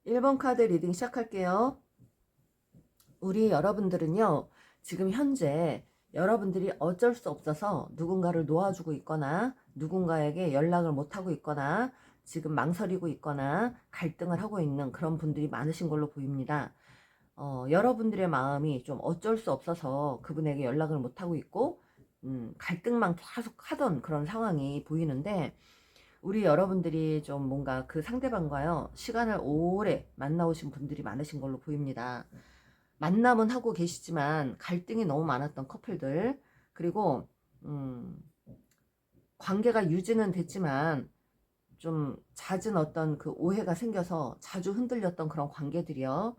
1번 카드 리딩 시작할게요. 우리 여러분들은요, 지금 현재 여러분들이 어쩔 수 없어서 누군가를 놓아주고 있거나 누군가에게 연락을 못하고 있거나 지금 망설이고 있거나 갈등을 하고 있는 그런 분들이 많으신 걸로 보입니다. 여러분들의 마음이 좀 어쩔 수 없어서 그분에게 연락을 못하고 있고 갈등만 계속 하던 그런 상황이 보이는데, 우리 여러분들이 좀 뭔가 그 상대방과요, 시간을 오래 만나오신 분들이 많으신 걸로 보입니다. 만남은 하고 계시지만 갈등이 너무 많았던 커플들, 그리고 음, 관계가 유지는 됐지만 좀 잦은 어떤 그 오해가 생겨서 자주 흔들렸던 그런 관계들이요.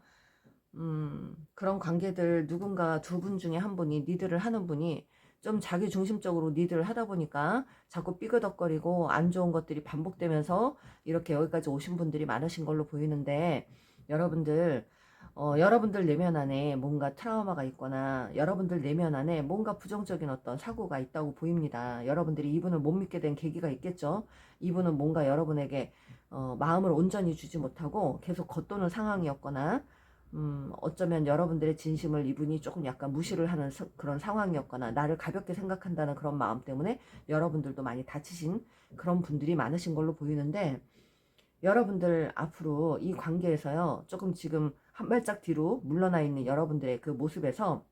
그런 관계들, 누군가 두 분 중에 한 분이 리드를 하는 분이 좀 자기 중심적으로 리드를 하다 보니까 자꾸 삐그덕거리고 안 좋은 것들이 반복되면서 이렇게 여기까지 오신 분들이 많으신 걸로 보이는데, 여러분들 여러분들 내면 안에 뭔가 트라우마가 있거나 여러분들 내면 안에 뭔가 부정적인 어떤 사고가 있다고 보입니다. 여러분들이 이분을 못 믿게 된 계기가 있겠죠. 이분은 뭔가 여러분에게 마음을 온전히 주지 못하고 계속 겉도는 상황이었거나, 어쩌면 여러분들의 진심을 이분이 조금 약간 무시를 하는 그런 상황이었거나, 나를 가볍게 생각한다는 그런 마음 때문에 여러분들도 많이 다치신 그런 분들이 많으신 걸로 보이는데, 여러분들 앞으로 이 관계에서요, 조금 지금 한 발짝 뒤로 물러나 있는 여러분들의 그 모습에서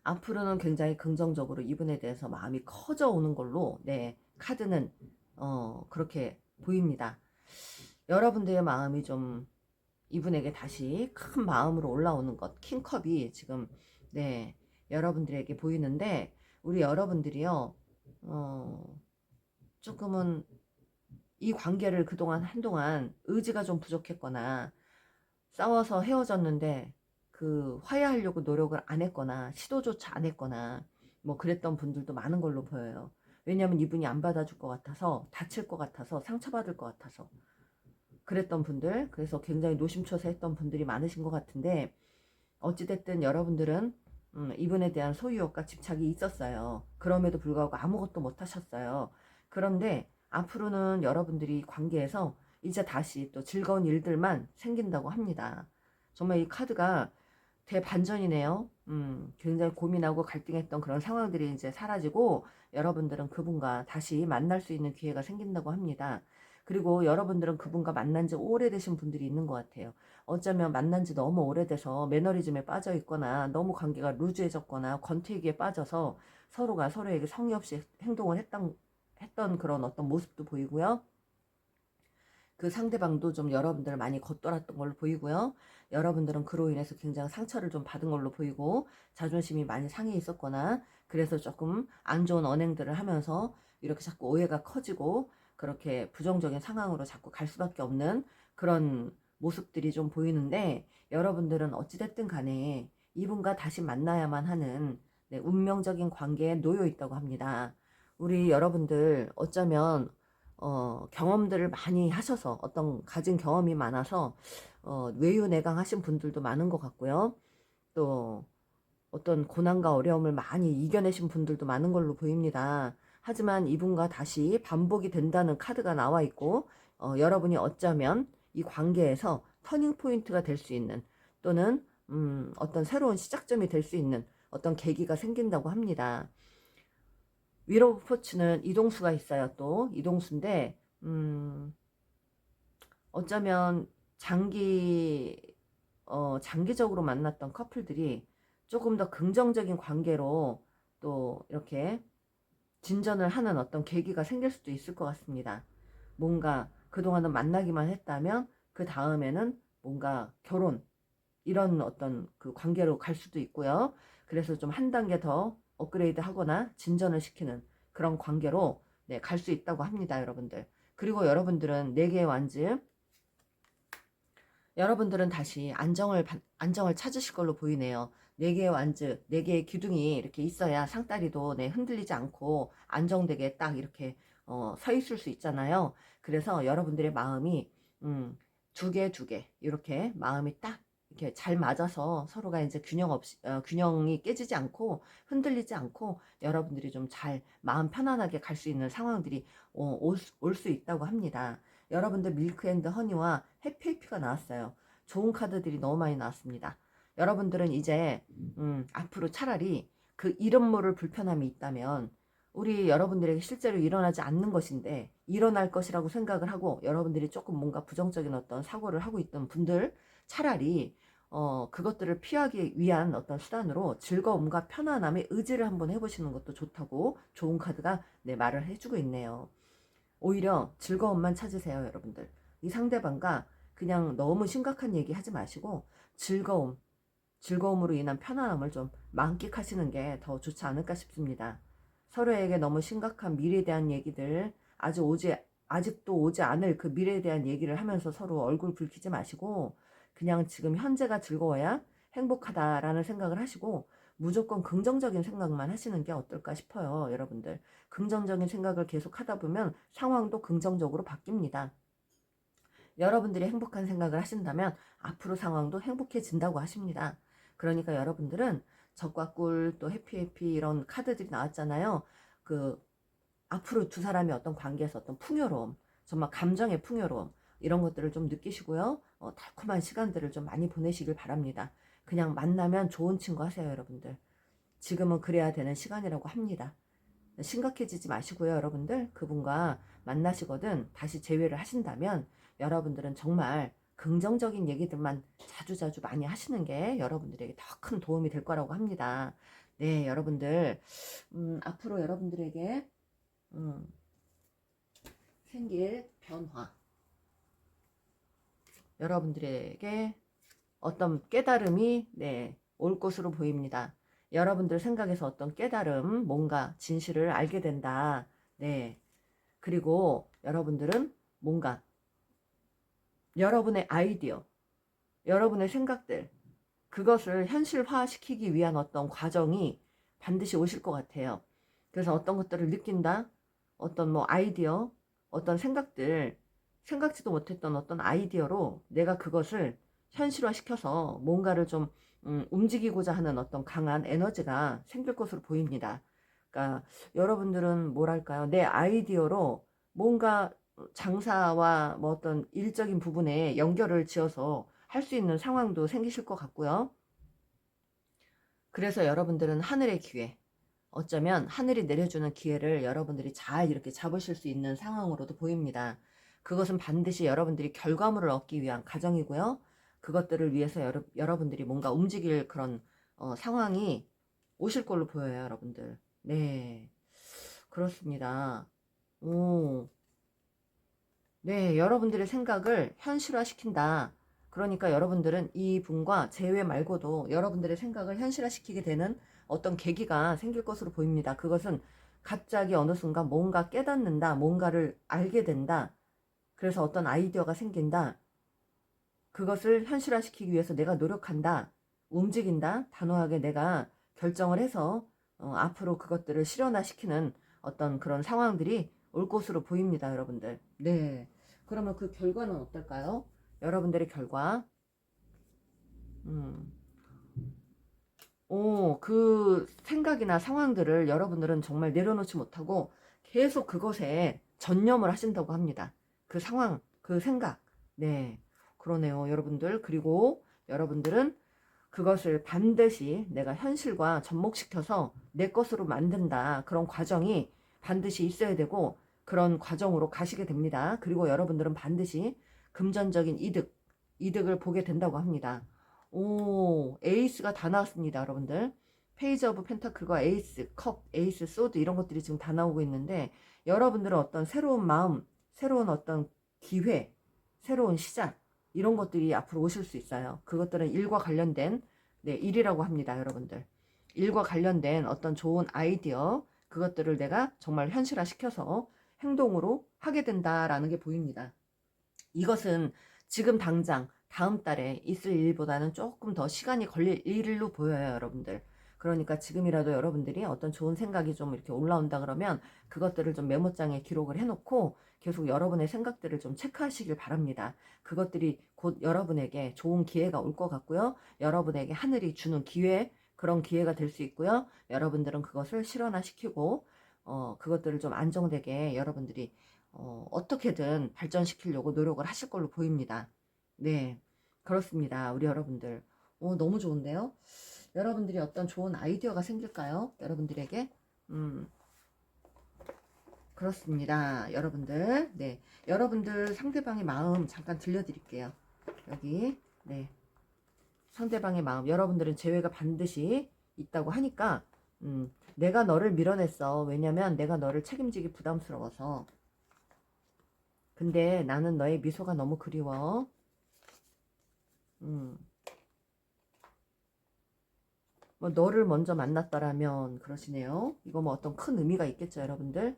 앞으로는 굉장히 긍정적으로 이분에 대해서 마음이 커져 오는 걸로, 네, 카드는 그렇게 보입니다. 여러분들의 마음이 좀 이분에게 다시 큰 마음으로 올라오는 것, 킹컵이 지금, 네, 여러분들에게 보이는데, 우리 여러분들이요, 조금은 이 관계를 그동안 한동안 의지가 좀 부족했거나 싸워서 헤어졌는데 그 화해하려고 노력을 안 했거나 시도조차 안 했거나 뭐 그랬던 분들도 많은 걸로 보여요. 왜냐하면 이분이 안 받아줄 것 같아서, 다칠 것 같아서, 상처받을 것 같아서 그랬던 분들, 그래서 굉장히 노심초사했던 분들이 많으신 것 같은데, 어찌됐든 여러분들은 이분에 대한 소유욕과 집착이 있었어요. 그럼에도 불구하고 아무것도 못 하셨어요. 그런데 앞으로는 여러분들이 관계에서 이제 다시 또 즐거운 일들만 생긴다고 합니다. 정말 이 카드가 대반전이네요. 굉장히 고민하고 갈등했던 그런 상황들이 이제 사라지고 여러분들은 그분과 다시 만날 수 있는 기회가 생긴다고 합니다. 그리고 여러분들은 그분과 만난 지 오래되신 분들이 있는 것 같아요. 어쩌면 만난 지 너무 오래돼서 매너리즘에 빠져 있거나 너무 관계가 루즈해졌거나 권태기에 빠져서 서로가 서로에게 성의 없이 행동을 했던 그런 어떤 모습도 보이고요. 그 상대방도 좀 여러분들을 많이 겉돌았던 걸로 보이고요. 여러분들은 그로 인해서 굉장히 상처를 좀 받은 걸로 보이고, 자존심이 많이 상해 있었거나 그래서 조금 안 좋은 언행들을 하면서 이렇게 자꾸 오해가 커지고 그렇게 부정적인 상황으로 자꾸 갈 수밖에 없는 그런 모습들이 좀 보이는데, 여러분들은 어찌됐든 간에 이분과 다시 만나야만 하는, 네, 운명적인 관계에 놓여 있다고 합니다. 우리 여러분들 어쩌면 경험들을 많이 하셔서, 어떤 가진 경험이 많아서 외유내강 하신 분들도 많은 것 같고요. 또 어떤 고난과 어려움을 많이 이겨내신 분들도 많은 걸로 보입니다. 하지만 이분과 다시 반복이 된다는 카드가 나와 있고, 여러분이 어쩌면 이 관계에서 터닝 포인트가 될 수 있는, 또는 어떤 새로운 시작점이 될 수 있는 어떤 계기가 생긴다고 합니다. 윌 오브 포츠는 이동수가 있어요. 또 이동수인데, 어쩌면 장기적으로 만났던 커플들이 조금 더 긍정적인 관계로 또 이렇게 진전을 하는 어떤 계기가 생길 수도 있을 것 같습니다. 뭔가 그동안은 만나기만 했다면 그 다음에는 뭔가 결혼, 이런 어떤 그 관계로 갈 수도 있고요. 그래서 좀 한 단계 더 업그레이드 하거나 진전을 시키는 그런 관계로, 네, 갈 수 있다고 합니다, 여러분들. 그리고 여러분들은 4개의 완즈, 여러분들은 다시 안정을 찾으실 걸로 보이네요. 4개의 완즈, 4개의 기둥이 이렇게 있어야 상다리도, 네, 흔들리지 않고 안정되게 딱 이렇게 서 있을 수 있잖아요. 그래서 여러분들의 마음이 2개 이렇게 마음이 딱 이렇게 잘 맞아서 서로가 이제 균형이 깨지지 않고 흔들리지 않고 여러분들이 좀 잘 마음 편안하게 갈 수 있는 상황들이 올 수 있다고 합니다. 여러분들 밀크앤드 허니와 해피해피가 나왔어요. 좋은 카드들이 너무 많이 나왔습니다. 여러분들은 이제 앞으로 차라리 그 이름 모를 불편함이 있다면 우리 여러분들에게 실제로 일어나지 않는 것인데 일어날 것이라고 생각을 하고 여러분들이 조금 뭔가 부정적인 어떤 사고를 하고 있던 분들 차라리 그것들을 피하기 위한 어떤 수단으로 즐거움과 편안함의 의지를 한번 해보시는 것도 좋다고 좋은 카드가 말을 해주고 있네요. 오히려 즐거움만 찾으세요, 여러분들. 이 상대방과 그냥 너무 심각한 얘기 하지 마시고 즐거움으로 인한 편안함을 좀 만끽하시는 게 더 좋지 않을까 싶습니다. 서로에게 너무 심각한 미래에 대한 얘기들, 아직도 오지 않을 그 미래에 대한 얘기를 하면서 서로 얼굴 붉히지 마시고 그냥 지금 현재가 즐거워야 행복하다라는 생각을 하시고 무조건 긍정적인 생각만 하시는 게 어떨까 싶어요, 여러분들. 긍정적인 생각을 계속 하다 보면 상황도 긍정적으로 바뀝니다. 여러분들이 행복한 생각을 하신다면 앞으로 상황도 행복해진다고 하십니다. 그러니까 여러분들은 적과 꿀, 또 해피해피 이런 카드들이 나왔잖아요. 그 앞으로 두 사람의 어떤 관계에서 어떤 풍요로움, 정말 감정의 풍요로움 이런 것들을 좀 느끼시고요. 달콤한 시간들을 좀 많이 보내시길 바랍니다. 그냥 만나면 좋은 친구 하세요, 여러분들. 지금은 그래야 되는 시간이라고 합니다. 심각해지지 마시고요, 여러분들. 그분과 만나시거든 다시 재회를 하신다면 여러분들은 정말 긍정적인 얘기들만 자주자주 많이 하시는 게 여러분들에게 더 큰 도움이 될 거라고 합니다. 네, 여러분들 앞으로 여러분들에게 생길 변화, 여러분들에게 어떤 깨달음이 올 것으로 보입니다. 여러분들 생각에서 어떤 깨달음, 뭔가 진실을 알게 된다. 네. 그리고 여러분들은 뭔가 여러분의 아이디어, 여러분의 생각들, 그것을 현실화시키기 위한 어떤 과정이 반드시 오실 것 같아요. 그래서 어떤 것들을 느낀다, 어떤 뭐 아이디어, 어떤 생각들, 생각지도 못했던 어떤 아이디어로 내가 그것을 현실화시켜서 뭔가를 좀 움직이고자 하는 어떤 강한 에너지가 생길 것으로 보입니다. 그러니까 여러분들은 뭐랄까요? 내 아이디어로 뭔가 장사와 뭐 어떤 일적인 부분에 연결을 지어서 할 수 있는 상황도 생기실 것 같고요. 그래서 여러분들은 하늘의 기회, 어쩌면 하늘이 내려주는 기회를 여러분들이 잘 이렇게 잡으실 수 있는 상황으로도 보입니다. 그것은 반드시 여러분들이 결과물을 얻기 위한 과정이고요. 그것들을 위해서 여러분들이 뭔가 움직일 그런 상황이 오실 걸로 보여요, 여러분들. 네, 그렇습니다. 오, 네, 여러분들의 생각을 현실화시킨다. 그러니까 여러분들은 이 분과 재회 말고도 여러분들의 생각을 현실화시키게 되는 어떤 계기가 생길 것으로 보입니다. 그것은 갑자기 어느 순간 뭔가 깨닫는다, 뭔가를 알게 된다. 그래서 어떤 아이디어가 생긴다. 그것을 현실화시키기 위해서 내가 노력한다, 움직인다, 단호하게 내가 결정을 해서 앞으로 그것들을 실현화시키는 어떤 그런 상황들이 올 것으로 보입니다, 여러분들. 네. 그러면 그 결과는 어떨까요? 여러분들의 결과. 음. 그 생각이나 상황들을 여러분들은 정말 내려놓지 못하고 계속 그것에 전념을 하신다고 합니다. 그 상황, 그 생각. 네. 그러네요, 여러분들. 그리고 여러분들은 그것을 반드시 내가 현실과 접목시켜서 내 것으로 만든다. 그런 과정이 반드시 있어야 되고 그런 과정으로 가시게 됩니다. 그리고 여러분들은 반드시 금전적인 이득을 보게 된다고 합니다. 오, 에이스가 다 나왔습니다, 여러분들. 페이지 오브 펜타클과 에이스, 컵, 에이스, 소드 이런 것들이 지금 다 나오고 있는데 여러분들은 어떤 새로운 마음, 새로운 어떤 기회, 새로운 시작 이런 것들이 앞으로 오실 수 있어요. 그것들은 일과 관련된 일이라고 합니다, 여러분들. 일과 관련된 어떤 좋은 아이디어 그것들을 내가 정말 현실화시켜서 행동으로 하게 된다라는 게 보입니다. 이것은 지금 당장 다음 달에 있을 일보다는 조금 더 시간이 걸릴 일로 보여요, 여러분들. 그러니까 지금이라도 여러분들이 어떤 좋은 생각이 좀 이렇게 올라온다 그러면 그것들을 좀 메모장에 기록을 해놓고 계속 여러분의 생각들을 좀 체크하시길 바랍니다. 그것들이 곧 여러분에게 좋은 기회가 올 것 같고요. 여러분에게 하늘이 주는 기회, 그런 기회가 될 수 있고요. 여러분들은 그것을 실현화시키고 그것들을 좀 안정되게 여러분들이 어떻게든 발전시키려고 노력을 하실 걸로 보입니다. 네, 그렇습니다. 우리 여러분들. 너무 좋은데요? 여러분들이 어떤 좋은 아이디어가 생길까요? 여러분들에게? 그렇습니다. 여러분들. 네. 여러분들 상대방의 마음 잠깐 들려드릴게요. 여기. 네. 상대방의 마음. 여러분들은 재회가 반드시 있다고 하니까, 내가 너를 밀어냈어. 왜냐면 내가 너를 책임지기 부담스러워서. 근데 나는 너의 미소가 너무 그리워. 뭐 너를 먼저 만났더라면 그러시네요. 이거 뭐 어떤 큰 의미가 있겠죠, 여러분들.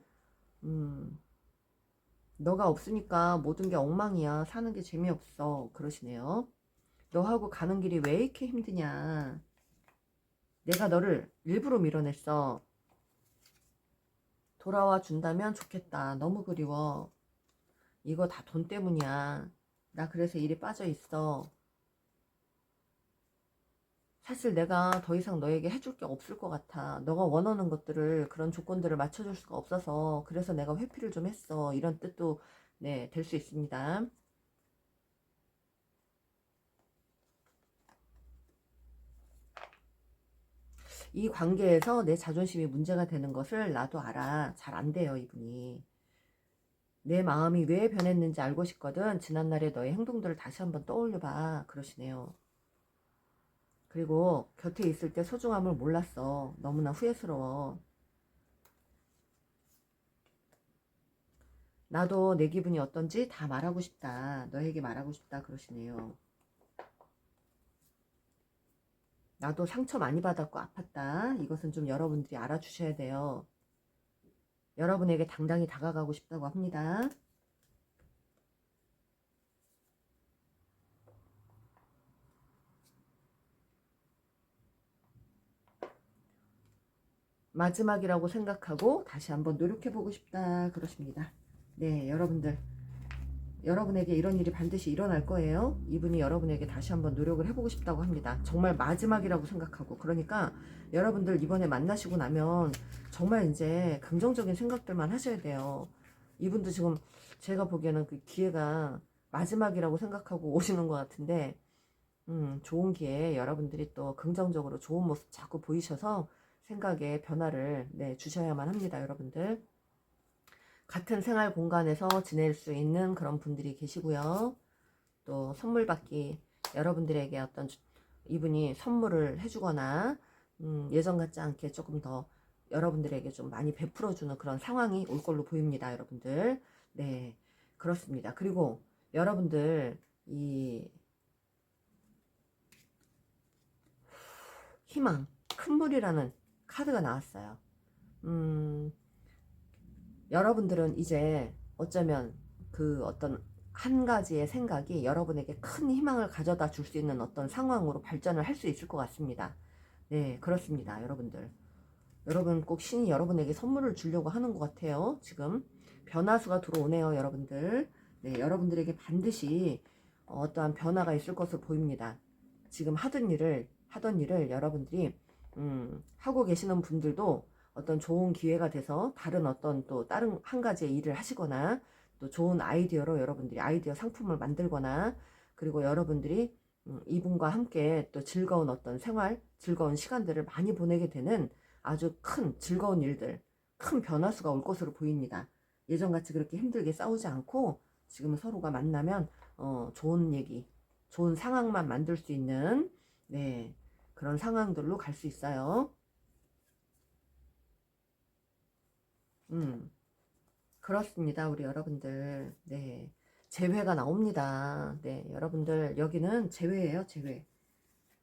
너가 없으니까 모든 게 엉망이야. 사는 게 재미없어. 그러시네요. 너하고 가는 길이 왜 이렇게 힘드냐. 내가 너를 일부러 밀어냈어. 돌아와 준다면 좋겠다. 너무 그리워. 이거 다 돈 때문이야. 나 그래서 일이 빠져 있어. 사실 내가 더 이상 너에게 해줄 게 없을 것 같아. 너가 원하는 것들을, 그런 조건들을 맞춰줄 수가 없어서 그래서 내가 회피를 좀 했어. 이런 뜻도 네, 될 수 있습니다. 이 관계에서 내 자존심이 문제가 되는 것을 나도 알아. 잘 안 돼요, 이분이. 내 마음이 왜 변했는지 알고 싶거든. 지난날의 너의 행동들을 다시 한번 떠올려봐. 그러시네요. 그리고 곁에 있을 때 소중함을 몰랐어. 너무나 후회스러워. 나도 내 기분이 어떤지 다 말하고 싶다. 너에게 말하고 싶다. 그러시네요. 나도 상처 많이 받았고 아팠다. 이것은 좀 여러분들이 알아주셔야 돼요. 여러분에게 당당히 다가가고 싶다고 합니다. 마지막이라고 생각하고 다시 한번 노력해보고 싶다. 그러십니다. 네, 여러분들. 여러분에게 이런 일이 반드시 일어날 거예요. 이분이 여러분에게 다시 한번 노력을 해보고 싶다고 합니다. 정말 마지막이라고 생각하고. 그러니까 여러분들 이번에 만나시고 나면 정말 이제 긍정적인 생각들만 하셔야 돼요. 이분도 지금 제가 보기에는 그 기회가 마지막이라고 생각하고 오시는 것 같은데, 좋은 기회에 여러분들이 또 긍정적으로 좋은 모습 자꾸 보이셔서 생각에 변화를 주셔야만 합니다, 여러분들. 같은 생활 공간에서 지낼 수 있는 그런 분들이 계시고요. 또 선물 받기, 여러분들에게 어떤 이분이 선물을 해주거나 예전 같지 않게 조금 더 여러분들에게 좀 많이 베풀어주는 그런 상황이 올 걸로 보입니다, 여러분들. 네, 그렇습니다. 그리고 여러분들 이 희망, 큰 물이라는 카드가 나왔어요. 여러분들은 이제 어쩌면 그 어떤 한 가지의 생각이 여러분에게 큰 희망을 가져다 줄 수 있는 어떤 상황으로 발전을 할 수 있을 것 같습니다. 네, 그렇습니다, 여러분들. 여러분 꼭 신이 여러분에게 선물을 주려고 하는 것 같아요. 지금 변화수가 들어오네요, 여러분들. 네, 여러분들에게 반드시 어떠한 변화가 있을 것으로 보입니다. 지금 하던 일을 여러분들이 하고 계시는 분들도 어떤 좋은 기회가 돼서 다른 한 가지의 일을 하시거나 또 좋은 아이디어로 여러분들이 아이디어 상품을 만들거나 그리고 여러분들이 이분과 함께 또 즐거운 어떤 생활, 즐거운 시간들을 많이 보내게 되는 아주 큰 즐거운 일들, 큰 변화수가 올 것으로 보입니다. 예전같이 그렇게 힘들게 싸우지 않고 지금은 서로가 만나면 좋은 얘기, 좋은 상황만 만들 수 있는 네, 그런 상황들로 갈 수 있어요. 그렇습니다. 우리 여러분들. 네. 재회가 나옵니다. 네. 여러분들, 여기는 재회예요, 재회.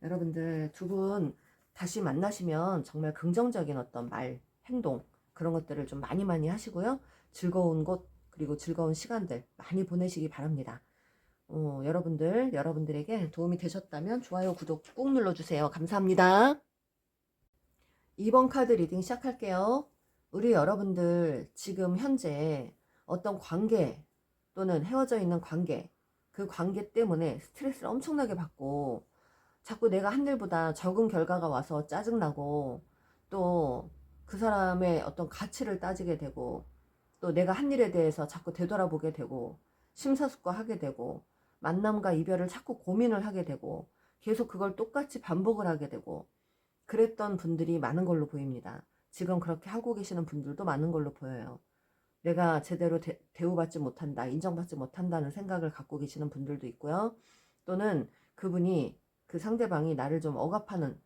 여러분들, 두 분 다시 만나시면 정말 긍정적인 어떤 말, 행동, 그런 것들을 좀 많이 많이 하시고요. 즐거운 곳, 그리고 즐거운 시간들 많이 보내시기 바랍니다. 여러분들에게 도움이 되셨다면 좋아요, 구독 꾹 눌러주세요. 감사합니다. 2번 카드 리딩 시작할게요. 우리 여러분들 지금 현재 어떤 관계 또는 헤어져 있는 관계, 그 관계 때문에 스트레스를 엄청나게 받고 자꾸 내가 한 일보다 적은 결과가 와서 짜증나고 또 그 사람의 어떤 가치를 따지게 되고 또 내가 한 일에 대해서 자꾸 되돌아보게 되고 심사숙고하게 되고 만남과 이별을 자꾸 고민을 하게 되고 계속 그걸 똑같이 반복을 하게 되고 그랬던 분들이 많은 걸로 보입니다. 지금 그렇게 하고 계시는 분들도 많은 걸로 보여요. 내가 제대로 대우받지 못한다, 인정받지 못한다는 생각을 갖고 계시는 분들도 있고요. 또는 그분이, 그 상대방이 나를 좀 억압하는,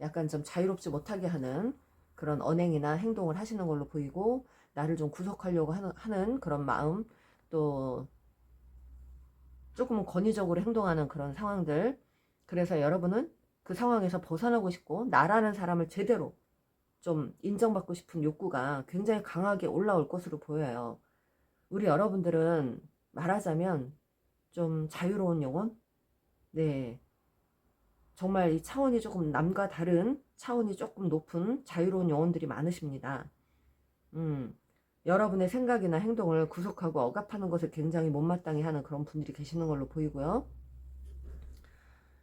약간 좀 자유롭지 못하게 하는 그런 언행이나 행동을 하시는 걸로 보이고, 나를 좀 구속하려고 하는 그런 마음, 또 조금은 권위적으로 행동하는 그런 상황들. 그래서 여러분은 그 상황에서 벗어나고 싶고 나라는 사람을 제대로 좀 인정받고 싶은 욕구가 굉장히 강하게 올라올 것으로 보여요. 우리 여러분들은 말하자면 좀 자유로운 영혼? 네. 정말 이 차원이 조금 남과 다른 차원이 조금 높은 자유로운 영혼들이 많으십니다. 음, 여러분의 생각이나 행동을 구속하고 억압하는 것을 굉장히 못마땅해 하는 그런 분들이 계시는 걸로 보이고요.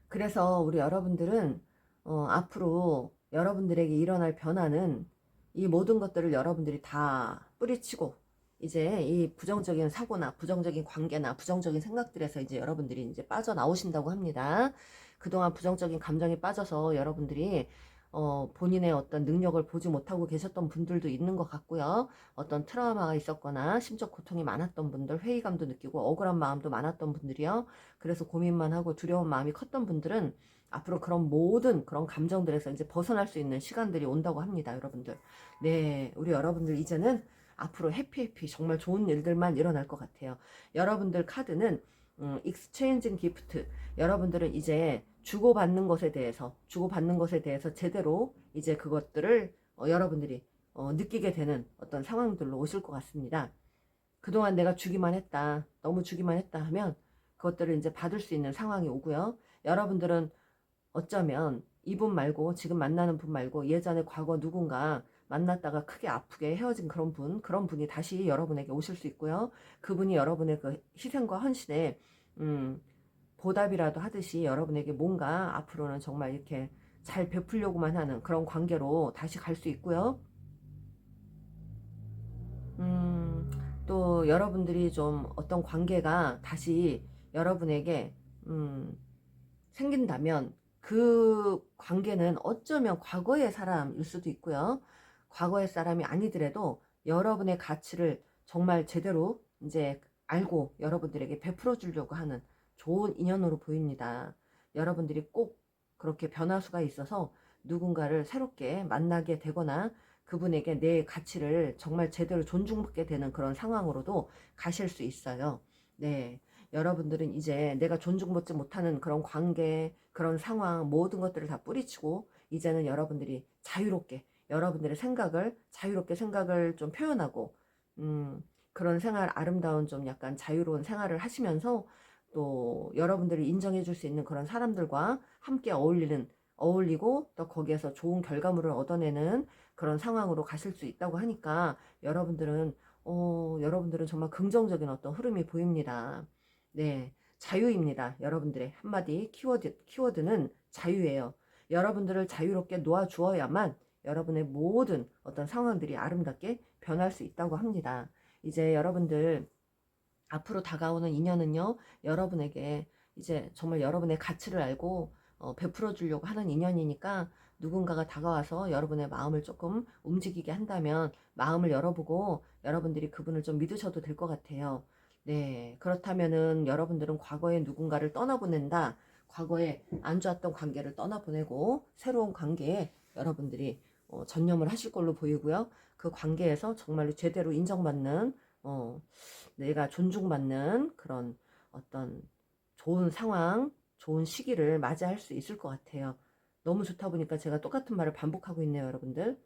그래서 우리 여러분들은 앞으로 여러분들에게 일어날 변화는 이 모든 것들을 여러분들이 다 뿌리치고 이제 이 부정적인 사고나 부정적인 관계나 부정적인 생각들에서 이제 여러분들이 이제 빠져나오신다고 합니다. 그동안 부정적인 감정에 빠져서 여러분들이 본인의 어떤 능력을 보지 못하고 계셨던 분들도 있는 것 같고요. 어떤 트라우마가 있었거나 심적 고통이 많았던 분들, 회의감도 느끼고 억울한 마음도 많았던 분들이요. 그래서 고민만 하고 두려운 마음이 컸던 분들은 앞으로 그런 모든 그런 감정들에서 이제 벗어날 수 있는 시간들이 온다고 합니다, 여러분들. 네, 우리 여러분들 이제는 앞으로 해피 정말 좋은 일들만 일어날 것 같아요. 여러분들 카드는 익스체인징 기프트. 여러분들은 이제 주고받는 것에 대해서 제대로 이제 그것들을 여러분들이 느끼게 되는 어떤 상황들로 오실 것 같습니다. 그동안 내가 주기만 했다, 너무 주기만 했다 하면 그것들을 이제 받을 수 있는 상황이 오고요. 여러분들은 어쩌면 이분 말고, 지금 만나는 분 말고 예전에 과거 누군가 만났다가 크게 아프게 헤어진 그런 분이 다시 여러분에게 오실 수 있고요. 그분이 여러분의 그 희생과 헌신에 보답이라도 하듯이 여러분에게 뭔가 앞으로는 정말 이렇게 잘 베풀려고만 하는 그런 관계로 다시 갈 수 있고요. 또 여러분들이 좀 어떤 관계가 다시 여러분에게 생긴다면 그 관계는 어쩌면 과거의 사람일 수도 있고요. 과거의 사람이 아니더라도 여러분의 가치를 정말 제대로 이제 알고 여러분들에게 베풀어 주려고 하는 좋은 인연으로 보입니다. 여러분들이 꼭 그렇게 변화수가 있어서 누군가를 새롭게 만나게 되거나 그분에게 내 가치를 정말 제대로 존중받게 되는 그런 상황으로도 가실 수 있어요. 네. 여러분들은 이제 내가 존중받지 못하는 그런 관계, 그런 상황, 모든 것들을 다 뿌리치고 이제는 여러분들이 자유롭게 여러분들의 생각을 자유롭게 생각을 좀 표현하고 그런 생활, 아름다운 좀 약간 자유로운 생활을 하시면서 또 여러분들을 인정해 줄 수 있는 그런 사람들과 함께 어울리고 또 거기에서 좋은 결과물을 얻어내는 그런 상황으로 가실 수 있다고 하니까 여러분들은 정말 긍정적인 어떤 흐름이 보입니다. 네, 자유입니다. 여러분들의 한마디 키워드는 자유예요. 여러분들을 자유롭게 놓아주어야만 여러분의 모든 어떤 상황들이 아름답게 변할 수 있다고 합니다. 이제 여러분들 앞으로 다가오는 인연은요, 여러분에게 이제 정말 여러분의 가치를 알고 베풀어 주려고 하는 인연이니까 누군가가 다가와서 여러분의 마음을 조금 움직이게 한다면 마음을 열어보고 여러분들이 그분을 좀 믿으셔도 될 것 같아요. 네, 그렇다면은 여러분들은 과거에 누군가를 떠나보낸다. 과거에 안 좋았던 관계를 떠나보내고 새로운 관계에 여러분들이 전념을 하실 걸로 보이고요. 그 관계에서 정말로 제대로 인정받는 내가 존중받는 그런 어떤 좋은 상황, 좋은 시기를 맞이할 수 있을 것 같아요. 너무 좋다 보니까 제가 똑같은 말을 반복하고 있네요, 여러분들.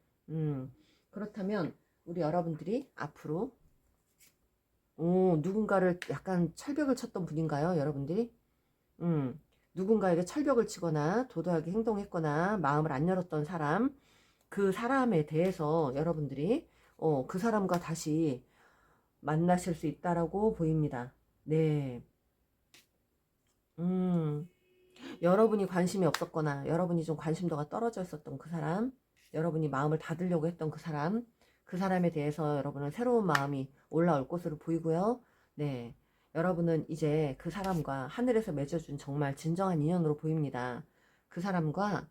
그렇다면 우리 여러분들이 앞으로 누군가를 약간 철벽을 쳤던 분인가요, 여러분들이? 누군가에게 철벽을 치거나 도도하게 행동했거나 마음을 안 열었던 사람, 그 사람에 대해서 여러분들이 그 사람과 다시 만나실 수 있다라고 보입니다. 네. 여러분이 관심이 없었거나 여러분이 좀 관심도가 떨어져 있었던 그 사람, 여러분이 마음을 닫으려고 했던 그 사람, 그 사람에 대해서 여러분은 새로운 마음이 올라올 것으로 보이고요. 네. 여러분은 이제 그 사람과 하늘에서 맺어준 정말 진정한 인연으로 보입니다. 그 사람과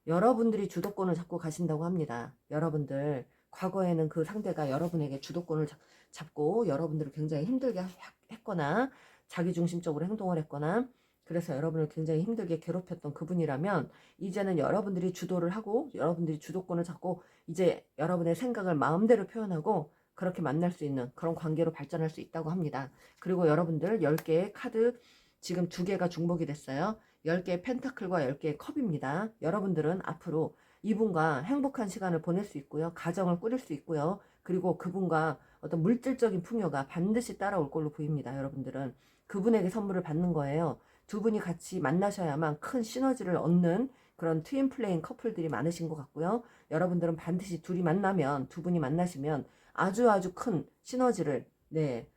여러분들이 주도권을 잡고 가신다고 합니다. 여러분들 과거에는 그 상대가 여러분에게 주도권을 잡고 여러분들을 굉장히 힘들게 했거나 자기중심적으로 행동을 했거나 그래서 여러분을 굉장히 힘들게 괴롭혔던 그분이라면 이제는 여러분들이 주도를 하고 여러분들이 주도권을 잡고 이제 여러분의 생각을 마음대로 표현하고 그렇게 만날 수 있는 그런 관계로 발전할 수 있다고 합니다. 그리고 여러분들 10개의 카드 지금 2개가 중복이 됐어요. 10개의 펜타클과 10개의 컵입니다. 여러분들은 앞으로 이분과 행복한 시간을 보낼 수 있고요. 가정을 꾸릴 수 있고요. 그리고 그분과 어떤 물질적인 풍요가 반드시 따라올 걸로 보입니다. 여러분들은 그분에게 선물을 받는 거예요. 두 분이 같이 만나셔야만 큰 시너지를 얻는 그런 트윈 플레인 커플들이 많으신 것 같고요. 여러분들은 반드시 둘이 만나면 두 분이 만나시면 아주 큰 시너지를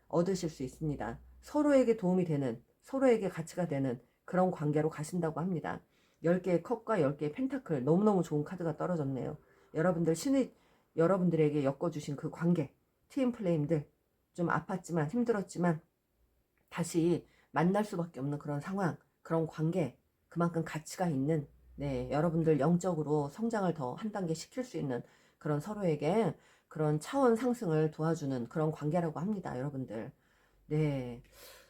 얻으실 수 있습니다. 서로에게 도움이 되는 서로에게 가치가 되는 그런 관계로 가신다고 합니다. 10개의 컵과 10개의 펜타클 너무너무 좋은 카드가 떨어졌네요. 여러분들 신이 여러분들에게 엮어주신 그 관계 트윈 플레임들 좀 아팠지만 힘들었지만 다시 만날 수밖에 없는 그런 상황 그런 관계 그만큼 가치가 있는 여러분들 영적으로 성장을 더 한 단계 시킬 수 있는 그런 서로에게 그런 차원 상승을 도와주는 그런 관계라고 합니다. 여러분들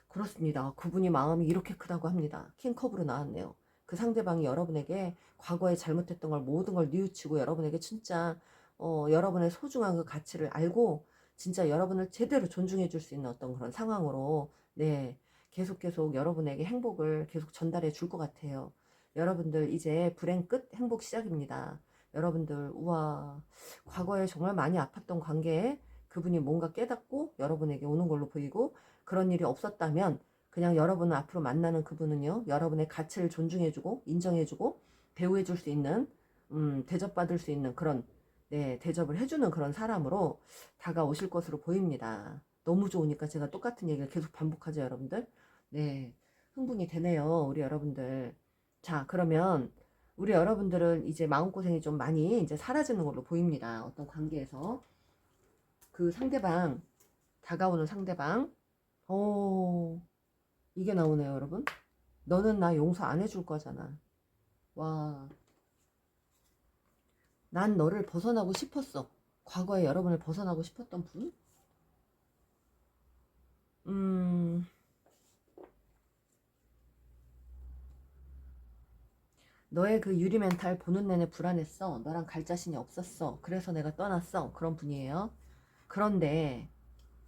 그렇습니다. 그분이 마음이 이렇게 크다고 합니다. 킹컵으로 나왔네요. 그 상대방이 여러분에게 과거에 잘못했던 걸 모든 걸 뉘우치고 여러분에게 진짜 여러분의 소중한 그 가치를 알고 진짜 여러분을 제대로 존중해 줄 수 있는 어떤 그런 상황으로 계속 여러분에게 행복을 계속 전달해 줄 것 같아요. 여러분들 이제 불행 끝 행복 시작입니다. 여러분들 우와 과거에 정말 많이 아팠던 관계에 그분이 뭔가 깨닫고 여러분에게 오는 걸로 보이고 그런 일이 없었다면 그냥 여러분을 앞으로 만나는 그분은요 여러분의 가치를 존중해주고 인정해주고 배우해줄 수 있는 대접받을 수 있는 그런 대접을 해주는 그런 사람으로 다가오실 것으로 보입니다. 너무 좋으니까 제가 똑같은 얘기를 계속 반복하죠 여러분들. 흥분이 되네요 우리 여러분들. 자 그러면 우리 여러분들은 이제 마음고생이 좀 많이 이제 사라지는 걸로 보입니다. 어떤 관계에서 그 상대방 다가오는 상대방 이게 나오네요 여러분. 너는 나 용서 안 해줄 거잖아. 와, 난 너를 벗어나고 싶었어. 과거에 여러분을 벗어나고 싶었던 분? 너의 그 유리 멘탈 보는 내내 불안했어. 너랑 갈 자신이 없었어. 그래서 내가 떠났어. 그런 분이에요. 그런데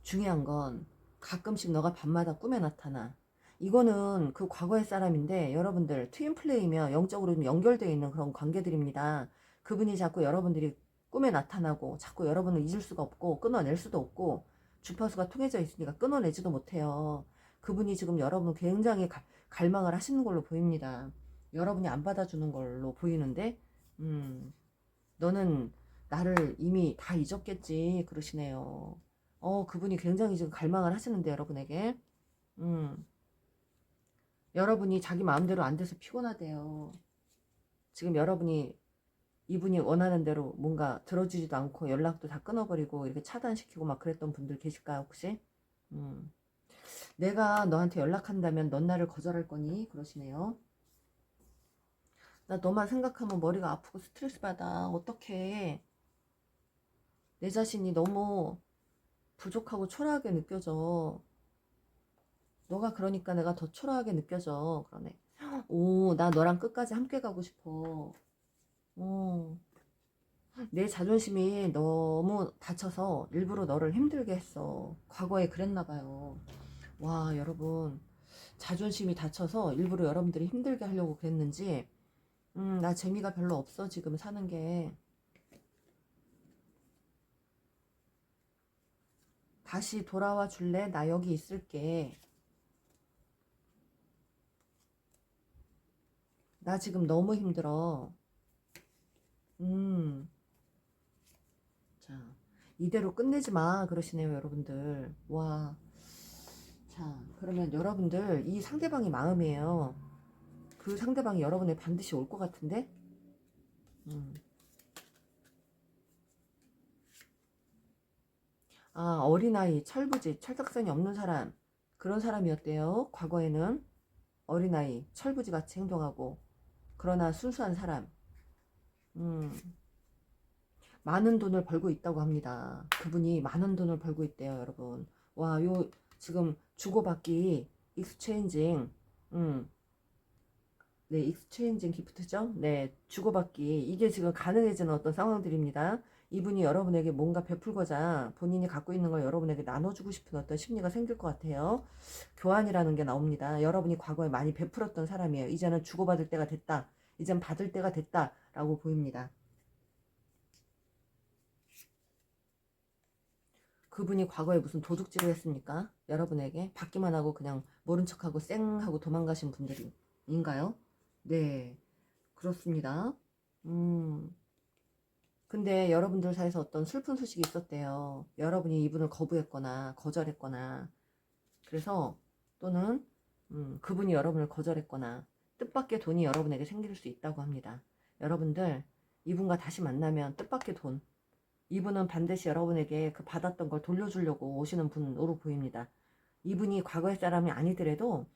중요한 건 가끔씩 너가 밤마다 꿈에 나타나. 이거는 그 과거의 사람인데 여러분들 트윈플레이며 영적으로 좀 연결되어 있는 그런 관계들입니다. 그분이 자꾸 여러분들이 꿈에 나타나고 자꾸 여러분을 잊을 수가 없고 끊어낼 수도 없고 주파수가 통해져 있으니까 끊어내지도 못해요. 그분이 지금 여러분 굉장히 갈망을 하시는 걸로 보입니다. 여러분이 안 받아주는 걸로 보이는데 너는 나를 이미 다 잊었겠지 그러시네요. 그분이 굉장히 지금 갈망을 하시는데 여러분에게 여러분이 자기 마음대로 안 돼서 피곤하대요. 지금 여러분이 이분이 원하는 대로 뭔가 들어주지도 않고 연락도 다 끊어버리고 이렇게 차단시키고 막 그랬던 분들 계실까요 혹시? 내가 너한테 연락한다면 넌 나를 거절할 거니? 그러시네요. 나 너만 생각하면 머리가 아프고 스트레스 받아. 어떡해. 내 자신이 너무 부족하고 초라하게 느껴져. 너가 그러니까 내가 더 초라하게 느껴져. 그러네. 오, 나 너랑 끝까지 함께 가고 싶어. 내 자존심이 너무 다쳐서 일부러 너를 힘들게 했어. 과거에 그랬나 봐요. 와, 여러분. 자존심이 다쳐서 일부러 여러분들이 힘들게 하려고 그랬는지 나 재미가 별로 없어 지금 사는 게. 다시 돌아와 줄래? 나 여기 있을게. 나 지금 너무 힘들어. 자, 이대로 끝내지 마 그러시네요 여러분들. 와, 자 그러면 여러분들 이 상대방이 마음이에요. 그 상대방이 여러분에 반드시 올 것 같은데 아, 어린아이, 철부지, 철딱선이 없는 사람, 그런 사람이었대요. 과거에는 어린아이, 철부지 같이 행동하고, 그러나 순수한 사람, 음, 많은 돈을 벌고 있다고 합니다. 그분이 많은 돈을 벌고 있대요, 여러분. 와, 요, 지금 주고받기, 익스체인징, 음, 네, 익스체인징 기프트죠? 네, 주고받기. 이게 지금 가능해지는 어떤 상황들입니다. 이분이 여러분에게 뭔가 베풀고자 본인이 갖고 있는 걸 여러분에게 나눠주고 싶은 어떤 심리가 생길 것 같아요. 교환이라는 게 나옵니다. 여러분이 과거에 많이 베풀었던 사람이에요. 이제는 주고받을 때가 됐다. 이젠 받을 때가 됐다. 라고 보입니다. 그분이 과거에 무슨 도둑질을 했습니까? 여러분에게 받기만 하고 그냥 모른 척하고 쌩 하고 도망가신 분들인가요? 네, 그렇습니다. 음, 근데 여러분들 사이에서 어떤 슬픈 소식이 있었대요. 여러분이 이분을 거부했거나 거절했거나, 그래서 또는 그분이 여러분을 거절했거나 뜻밖의 돈이 여러분에게 생길 수 있다고 합니다. 여러분들 이분과 다시 만나면 뜻밖의 돈, 이분은 반드시 여러분에게 그 받았던 걸 돌려주려고 오시는 분으로 보입니다. 이분이 과거의 사람이 아니더라도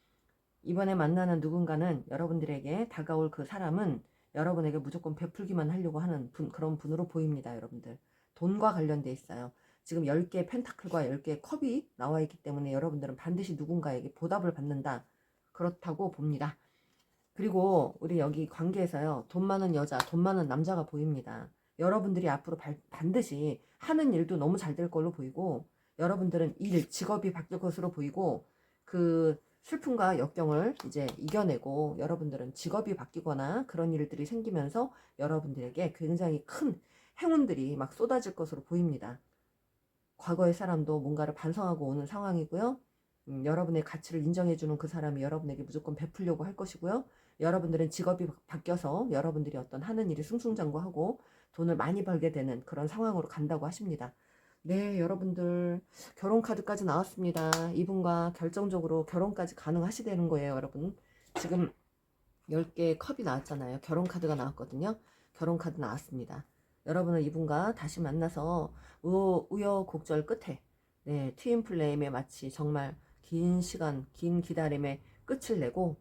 이번에 만나는 누군가는 여러분들에게 다가올 그 사람은 여러분에게 무조건 베풀기만 하려고 하는 그런 분으로 보입니다. 여러분들 돈과 관련돼 있어요. 지금 10개의 펜타클과 10개의 컵이 나와 있기 때문에 여러분들은 반드시 누군가에게 보답을 받는다, 그렇다고 봅니다. 그리고 우리 여기 관계에서요, 돈 많은 여자, 돈 많은 남자가 보입니다. 여러분들이 앞으로 반드시 하는 일도 너무 잘 될 걸로 보이고, 여러분들은 직업이 바뀔 것으로 보이고, 그 슬픔과 역경을 이제 이겨내고 여러분들은 직업이 바뀌거나 그런 일들이 생기면서 여러분들에게 굉장히 큰 행운들이 막 쏟아질 것으로 보입니다. 과거의 사람도 뭔가를 반성하고 오는 상황이고요. 여러분의 가치를 인정해주는 그 사람이 여러분에게 무조건 베풀려고 할 것이고요. 여러분들은 직업이 바뀌어서 여러분들이 어떤 하는 일이 승승장구하고 돈을 많이 벌게 되는 그런 상황으로 간다고 하십니다. 네, 여러분들 결혼 카드까지 나왔습니다. 이분과 결정적으로 결혼까지 가능하시다는 거예요, 여러분. 지금 10개의 컵이 나왔잖아요. 결혼 카드가 나왔거든요. 결혼 카드 나왔습니다. 여러분은 이분과 다시 만나서 우여곡절 끝에, 네, 트윈 플레임에 마치 정말 긴 시간, 긴 기다림의 끝을 내고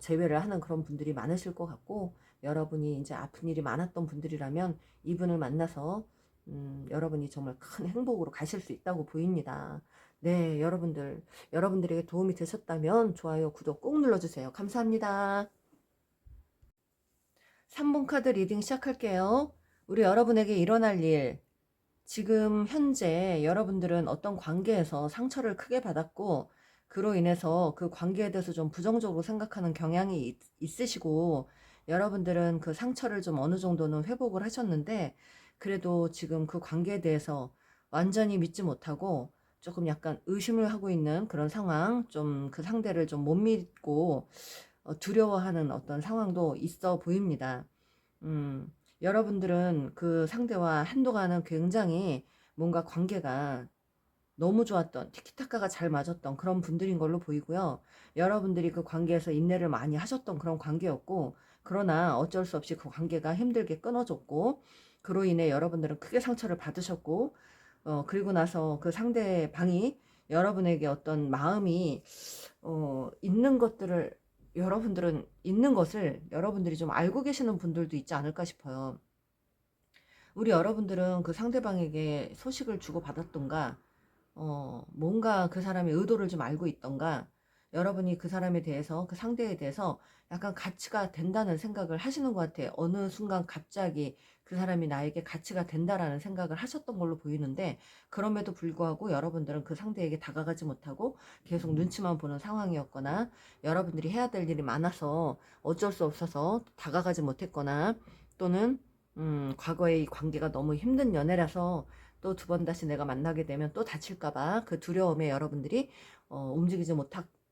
재회를 하는 그런 분들이 많으실 것 같고, 여러분이 이제 아픈 일이 많았던 분들이라면 이분을 만나서 여러분이 정말 큰 행복으로 가실 수 있다고 보입니다. 네, 여러분들에게 도움이 되셨다면 좋아요, 구독 꼭 눌러주세요. 감사합니다. 3번 카드 리딩 시작할게요. 우리 여러분에게 일어날 일, 지금 현재 여러분들은 어떤 관계에서 상처를 크게 받았고, 그로 인해서 그 관계에 대해서 좀 부정적으로 생각하는 경향이 있으시고, 여러분들은 그 상처를 좀 어느 정도는 회복을 하셨는데, 그래도 지금 그 관계에 대해서 완전히 믿지 못하고 조금 약간 의심을 하고 있는 그런 상황, 좀 그 상대를 좀 못 믿고 두려워하는 어떤 상황도 있어 보입니다. 여러분들은 그 상대와 한동안은 굉장히 뭔가 관계가 너무 좋았던, 티키타카가 잘 맞았던 그런 분들인 걸로 보이고요. 여러분들이 그 관계에서 인내를 많이 하셨던 그런 관계였고, 그러나 어쩔 수 없이 그 관계가 힘들게 끊어졌고, 그로 인해 여러분들은 크게 상처를 받으셨고, 그리고 나서 그 상대방이 여러분에게 어떤 마음이 있는 것들을, 여러분들은 있는 것을 여러분들이 좀 알고 계시는 분들도 있지 않을까 싶어요. 우리 여러분들은 그 상대방에게 소식을 주고받았던가, 뭔가 그 사람의 의도를 좀 알고 있던가, 여러분이 그 사람에 대해서, 그 상대에 대해서 약간 가치가 된다는 생각을 하시는 것 같아요. 어느 순간 갑자기 그 사람이 나에게 가치가 된다라는 생각을 하셨던 걸로 보이는데, 그럼에도 불구하고 여러분들은 그 상대에게 다가가지 못하고 계속 눈치만 보는 상황이었거나, 여러분들이 해야 될 일이 많아서 어쩔 수 없어서 다가가지 못했거나, 또는 과거의 이 관계가 너무 힘든 연애라서 또 두 번 다시 내가 만나게 되면 또 다칠까봐 그 두려움에 여러분들이 움직이지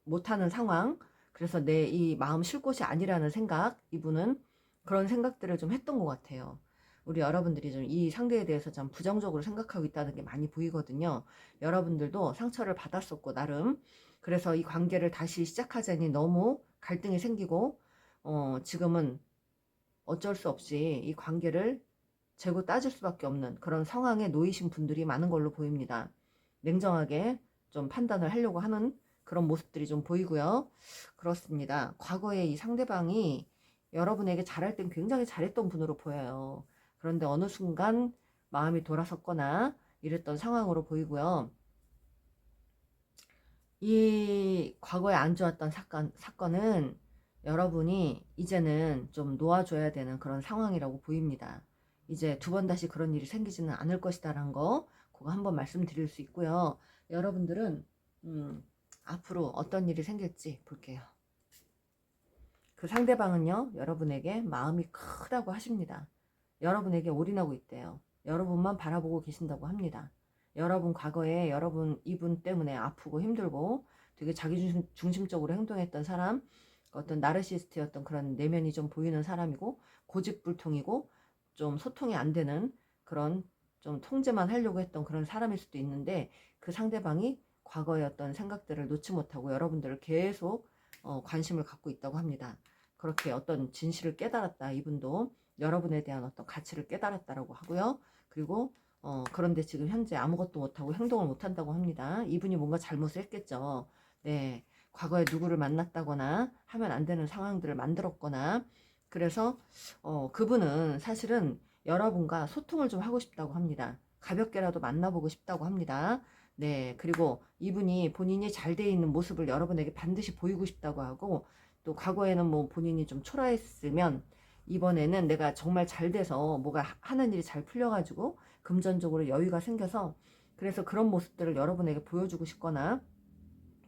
못하는 상황, 그래서 내 이 마음 쉴 곳이 아니라는 생각, 이분은 그런 생각들을 좀 했던 것 같아요. 우리 여러분들이 좀 이 상대에 대해서 좀 부정적으로 생각하고 있다는 게 많이 보이거든요. 여러분들도 상처를 받았었고 나름, 그래서 이 관계를 다시 시작하자니 너무 갈등이 생기고 지금은 어쩔 수 없이 이 관계를 재고 따질 수밖에 없는 그런 상황에 놓이신 분들이 많은 걸로 보입니다. 냉정하게 좀 판단을 하려고 하는 그런 모습들이 좀 보이고요. 그렇습니다. 과거에 이 상대방이 여러분에게 잘할 땐 굉장히 잘했던 분으로 보여요. 그런데 어느 순간 마음이 돌아섰거나 이랬던 상황으로 보이고요. 이 과거에 안 좋았던 사건은 여러분이 이제는 좀 놓아줘야 되는 그런 상황이라고 보입니다. 이제 두 번 다시 그런 일이 생기지는 않을 것이다라는 거, 그거 한번 말씀드릴 수 있고요. 여러분들은 앞으로 어떤 일이 생길지 볼게요. 그 상대방은요, 여러분에게 마음이 크다고 하십니다. 여러분에게 올인하고 있대요. 여러분만 바라보고 계신다고 합니다. 여러분 과거에 이분 때문에 아프고 힘들고 되게 자기중심적으로 행동했던 사람, 어떤 나르시스트였던 그런 내면이 좀 보이는 사람이고, 고집불통이고 좀 소통이 안 되는 그런, 좀 통제만 하려고 했던 그런 사람일 수도 있는데, 그 상대방이 과거의 어떤 생각들을 놓지 못하고 여러분들을 계속 관심을 갖고 있다고 합니다. 그렇게 어떤 진실을 깨달았다, 이분도 여러분에 대한 어떤 가치를 깨달았다라고 하고요. 그리고 그런데 지금 현재 아무것도 못하고 행동을 못한다고 합니다. 이분이 뭔가 잘못을 했겠죠. 네, 과거에 누구를 만났다거나 하면 안 되는 상황들을 만들었거나, 그래서 그분은 사실은 여러분과 소통을 좀 하고 싶다고 합니다. 가볍게라도 만나보고 싶다고 합니다. 네, 그리고 이분이 본인이 잘 돼 있는 모습을 여러분에게 반드시 보이고 싶다고 하고, 또 과거에는 뭐 본인이 좀 초라했으면 이번에는 내가 정말 잘 돼서 뭐가 하는 일이 잘 풀려가지고 금전적으로 여유가 생겨서, 그래서 그런 모습들을 여러분에게 보여주고 싶거나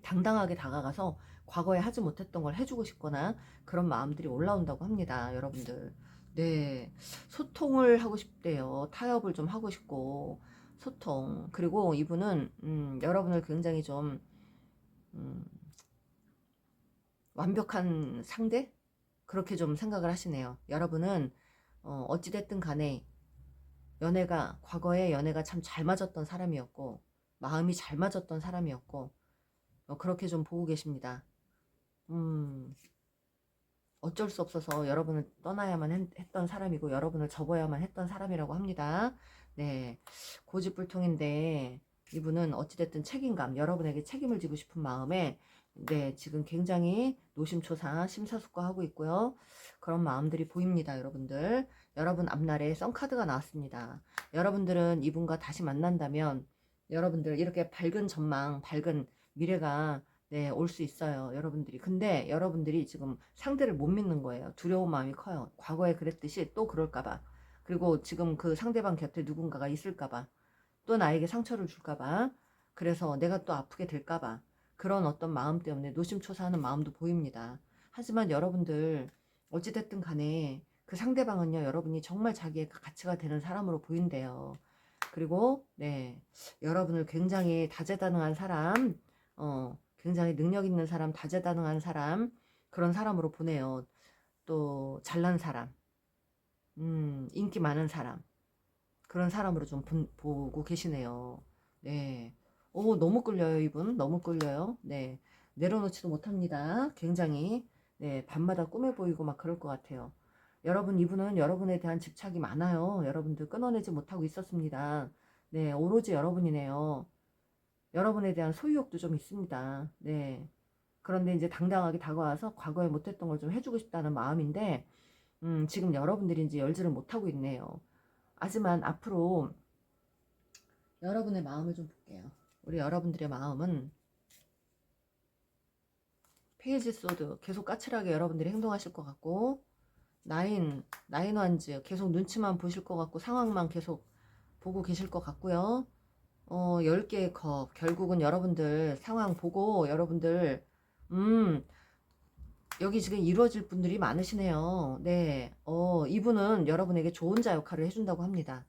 당당하게 다가가서 과거에 하지 못했던 걸 해주고 싶거나 그런 마음들이 올라온다고 합니다. 여러분들. 네, 소통을 하고 싶대요. 타협을 좀 하고 싶고, 소통. 그리고 이분은 여러분을 굉장히 좀 완벽한 상대? 그렇게 좀 생각을 하시네요. 여러분은 어찌됐든 간에 과거에 연애가 참 잘 맞았던 사람이었고, 마음이 잘 맞았던 사람이었고, 그렇게 좀 보고 계십니다. 음, 어쩔 수 없어서 여러분을 떠나야만 했던 사람이고, 여러분을 접어야만 했던 사람이라고 합니다. 네, 고집불통인데, 이분은 어찌됐든 책임감, 여러분에게 책임을 지고 싶은 마음에, 네, 지금 굉장히 노심초사, 심사숙고하고 있고요. 그런 마음들이 보입니다, 여러분들. 여러분 앞날에 썬카드가 나왔습니다. 여러분들은 이분과 다시 만난다면, 여러분들 이렇게 밝은 전망, 밝은 미래가 네, 올 수 있어요. 여러분들이. 근데 여러분들이 지금 상대를 못 믿는 거예요. 두려운 마음이 커요. 과거에 그랬듯이 또 그럴까봐. 그리고 지금 그 상대방 곁에 누군가가 있을까봐. 또 나에게 상처를 줄까봐. 그래서 내가 또 아프게 될까봐. 그런 어떤 마음 때문에 노심초사하는 마음도 보입니다. 하지만 여러분들 어찌됐든 간에 그 상대방은요, 여러분이 정말 자기의 가치가 되는 사람으로 보인대요. 그리고 네, 여러분을 굉장히 다재다능한 사람, 굉장히 능력 있는 사람, 다재다능한 사람, 그런 사람으로 보내요. 또 잘난 사람, 인기 많은 사람, 그런 사람으로 좀 보고 계시네요. 네. 오, 너무 끌려요, 이분. 너무 끌려요. 네. 내려놓지도 못합니다. 굉장히, 네, 밤마다 꿈에 보이고 막 그럴 것 같아요. 여러분, 이분은 여러분에 대한 집착이 많아요. 여러분들 끊어내지 못하고 있었습니다. 네, 오로지 여러분이네요. 여러분에 대한 소유욕도 좀 있습니다. 네. 그런데 이제 당당하게 다가와서 과거에 못했던 걸 좀 해주고 싶다는 마음인데, 지금 여러분들이 이제 열지를 못하고 있네요. 하지만 앞으로 여러분의 마음을 좀 볼게요. 우리 여러분들의 마음은 페이지 소드 계속 까칠하게 여러분들이 행동하실 것 같고, 나인 완즈 계속 눈치만 보실 것 같고, 상황만 계속 보고 계실 것 같고요. 10개의 컵 결국은 여러분들 상황 보고 여러분들 여기 지금 이루어질 분들이 많으시네요. 네, 이분은 여러분에게 좋은 자 역할을 해준다고 합니다.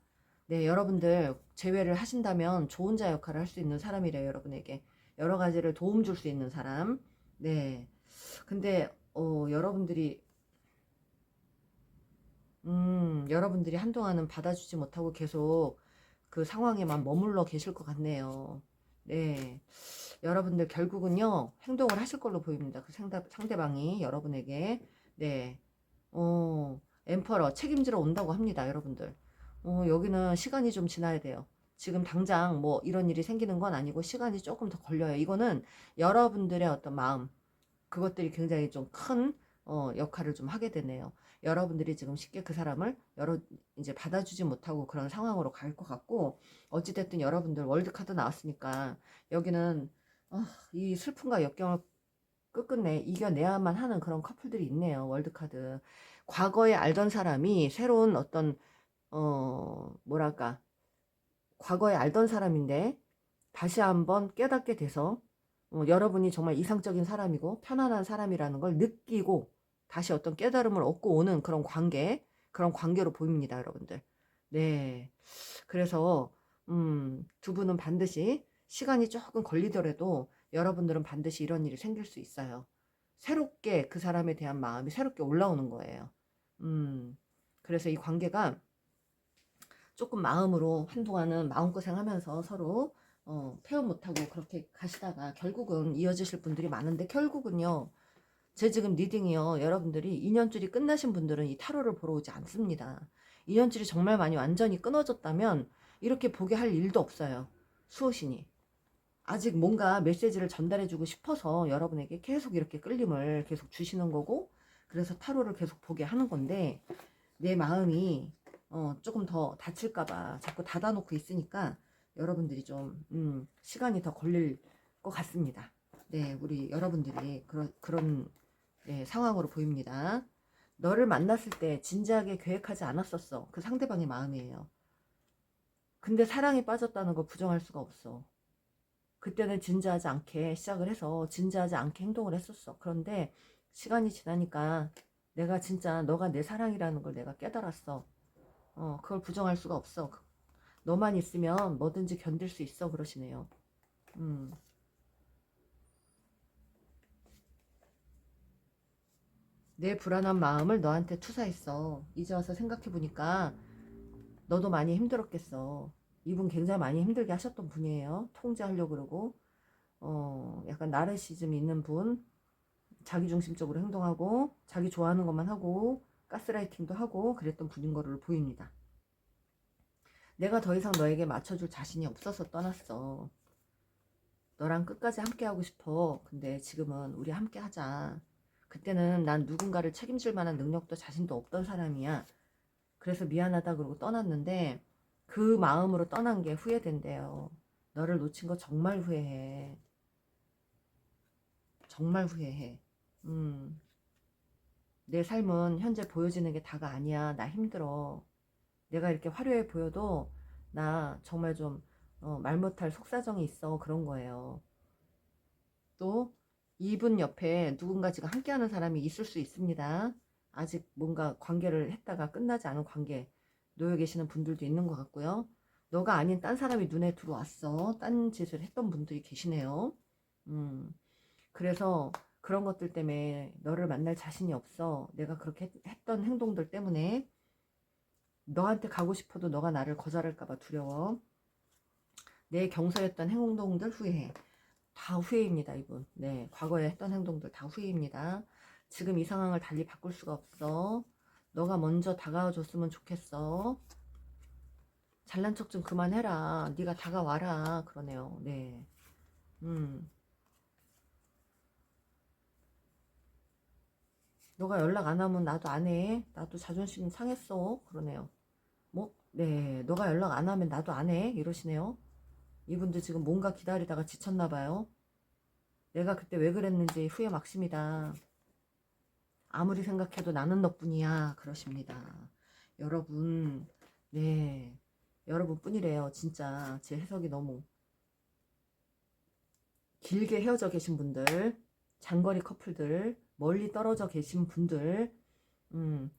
네, 여러분들 제외를 하신다면 좋은 자 역할을 할 수 있는 사람이래요. 여러분에게 여러 가지를 도움 줄 수 있는 사람. 네, 근데 여러분들이 한동안은 받아주지 못하고 계속 그 상황에만 머물러 계실 것 같네요. 네, 여러분들 결국은요 행동을 하실 걸로 보입니다. 그 상대방이 여러분에게. 네, 엠퍼러 책임지러 온다고 합니다. 여러분들. 여기는 시간이 좀 지나야 돼요. 지금 당장 뭐 이런 일이 생기는 건 아니고 시간이 조금 더 걸려요. 이거는 여러분들의 어떤 마음, 그것들이 굉장히 좀 큰 역할을 좀 하게 되네요. 여러분들이 지금 쉽게 그 사람을 이제 받아주지 못하고 그런 상황으로 갈 것 같고, 어찌됐든 여러분들 월드카드 나왔으니까 여기는 이 슬픔과 역경을 끝끝내 이겨내야만 하는 그런 커플들이 있네요. 월드카드. 과거에 알던 사람이 새로운 어떤 뭐랄까, 과거에 알던 사람인데 다시 한번 깨닫게 돼서 여러분이 정말 이상적인 사람이고 편안한 사람이라는 걸 느끼고 다시 어떤 깨달음을 얻고 오는 그런 관계로 보입니다, 여러분들. 네. 그래서 두 분은 반드시 시간이 조금 걸리더라도 여러분들은 반드시 이런 일이 생길 수 있어요. 새롭게 그 사람에 대한 마음이 새롭게 올라오는 거예요. 그래서 이 관계가 조금 마음으로 한동안은 마음고생하면서 서로 표현 못하고 그렇게 가시다가 결국은 이어지실 분들이 많은데, 결국은요, 제 지금 리딩이요, 여러분들이 2년줄이 끝나신 분들은 이 타로를 보러 오지 않습니다. 2년줄이 정말 많이 완전히 끊어졌다면 이렇게 보게 할 일도 없어요. 수호신이 아직 뭔가 메시지를 전달해주고 싶어서 여러분에게 계속 이렇게 끌림을 계속 주시는 거고, 그래서 타로를 계속 보게 하는 건데, 내 마음이 조금 더 다칠까봐 자꾸 닫아놓고 있으니까 여러분들이 좀 시간이 더 걸릴 것 같습니다. 네, 우리 여러분들이 그런 네, 상황으로 보입니다. 너를 만났을 때 진지하게 계획하지 않았었어. 그 상대방의 마음이에요. 근데 사랑에 빠졌다는 걸 부정할 수가 없어. 그때는 진지하지 않게 시작을 해서 진지하지 않게 행동을 했었어. 그런데 시간이 지나니까 내가 진짜 너가 내 사랑이라는 걸 내가 깨달았어. 그걸 부정할 수가 없어. 너만 있으면 뭐든지 견딜 수 있어. 그러시네요. 내 불안한 마음을 너한테 투사했어. 이제 와서 생각해보니까 너도 많이 힘들었겠어. 이분 굉장히 많이 힘들게 하셨던 분이에요. 통제하려고 그러고, 약간 나르시즘 있는 분, 자기중심적으로 행동하고, 자기 좋아하는 것만 하고, 가스라이팅도 하고, 그랬던 분인 거를 보입니다. 내가 더 이상 너에게 맞춰줄 자신이 없어서 떠났어. 너랑 끝까지 함께 하고 싶어. 근데 지금은 우리 함께 하자. 그때는 난 누군가를 책임질 만한 능력도 자신도 없던 사람이야. 그래서 미안하다 그러고 떠났는데 그 마음으로 떠난 게 후회된대요. 너를 놓친 거 정말 후회해. 정말 후회해. 내 삶은 현재 보여지는 게 다가 아니야. 나 힘들어. 내가 이렇게 화려해 보여도 나 정말 좀 말 못할 속사정이 있어. 그런 거예요. 또 이분 옆에 누군가 지금 함께하는 사람이 있을 수 있습니다. 아직 뭔가 관계를 했다가 끝나지 않은 관계 놓여 계시는 분들도 있는 것 같고요. 너가 아닌 딴 사람이 눈에 들어왔어. 딴 짓을 했던 분들이 계시네요. 음, 그래서 그런 것들 때문에 너를 만날 자신이 없어. 내가 그렇게 했던 행동들 때문에 너한테 가고 싶어도 너가 나를 거절할까봐 두려워. 내 경솔했던 행동들 후회해. 다 후회입니다, 이분. 네, 과거에 했던 행동들 다 후회입니다. 지금 이 상황을 달리 바꿀 수가 없어. 너가 먼저 다가와 줬으면 좋겠어. 잘난 척 좀 그만해라. 네가 다가와라. 그러네요. 네. 너가 연락 안 하면 나도 안 해. 나도 자존심 상했어. 그러네요. 뭐? 네. 너가 연락 안 하면 나도 안 해. 이러시네요. 이분도 지금 뭔가 기다리다가 지쳤나 봐요. 내가 그때 왜 그랬는지 후회 막심이다. 아무리 생각해도 나는 너뿐이야. 그러십니다. 여러분, 네. 여러분뿐이래요. 진짜 제 해석이 너무 길게 헤어져 계신 분들, 장거리 커플들, 멀리 떨어져 계신 분들, 음,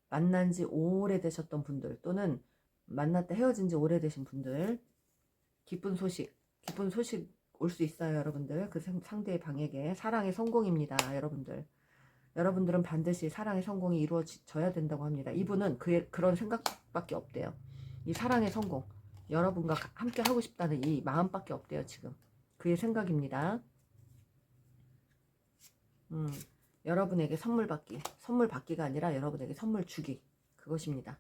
만난 지 오래되셨던 분들, 또는 만났다 헤어진 지 오래되신 분들, 기쁜 소식 올 수 있어요, 여러분들. 그 상대의 방에게 사랑의 성공입니다, 여러분들. 여러분들은 반드시 사랑의 성공이 이루어져야 된다고 합니다. 이분은 그런 생각밖에 없대요. 이 사랑의 성공, 여러분과 함께 하고 싶다는 이 마음밖에 없대요, 지금. 그의 생각입니다. 여러분에게 선물 받기가 아니라 여러분에게 선물 주기, 그것입니다.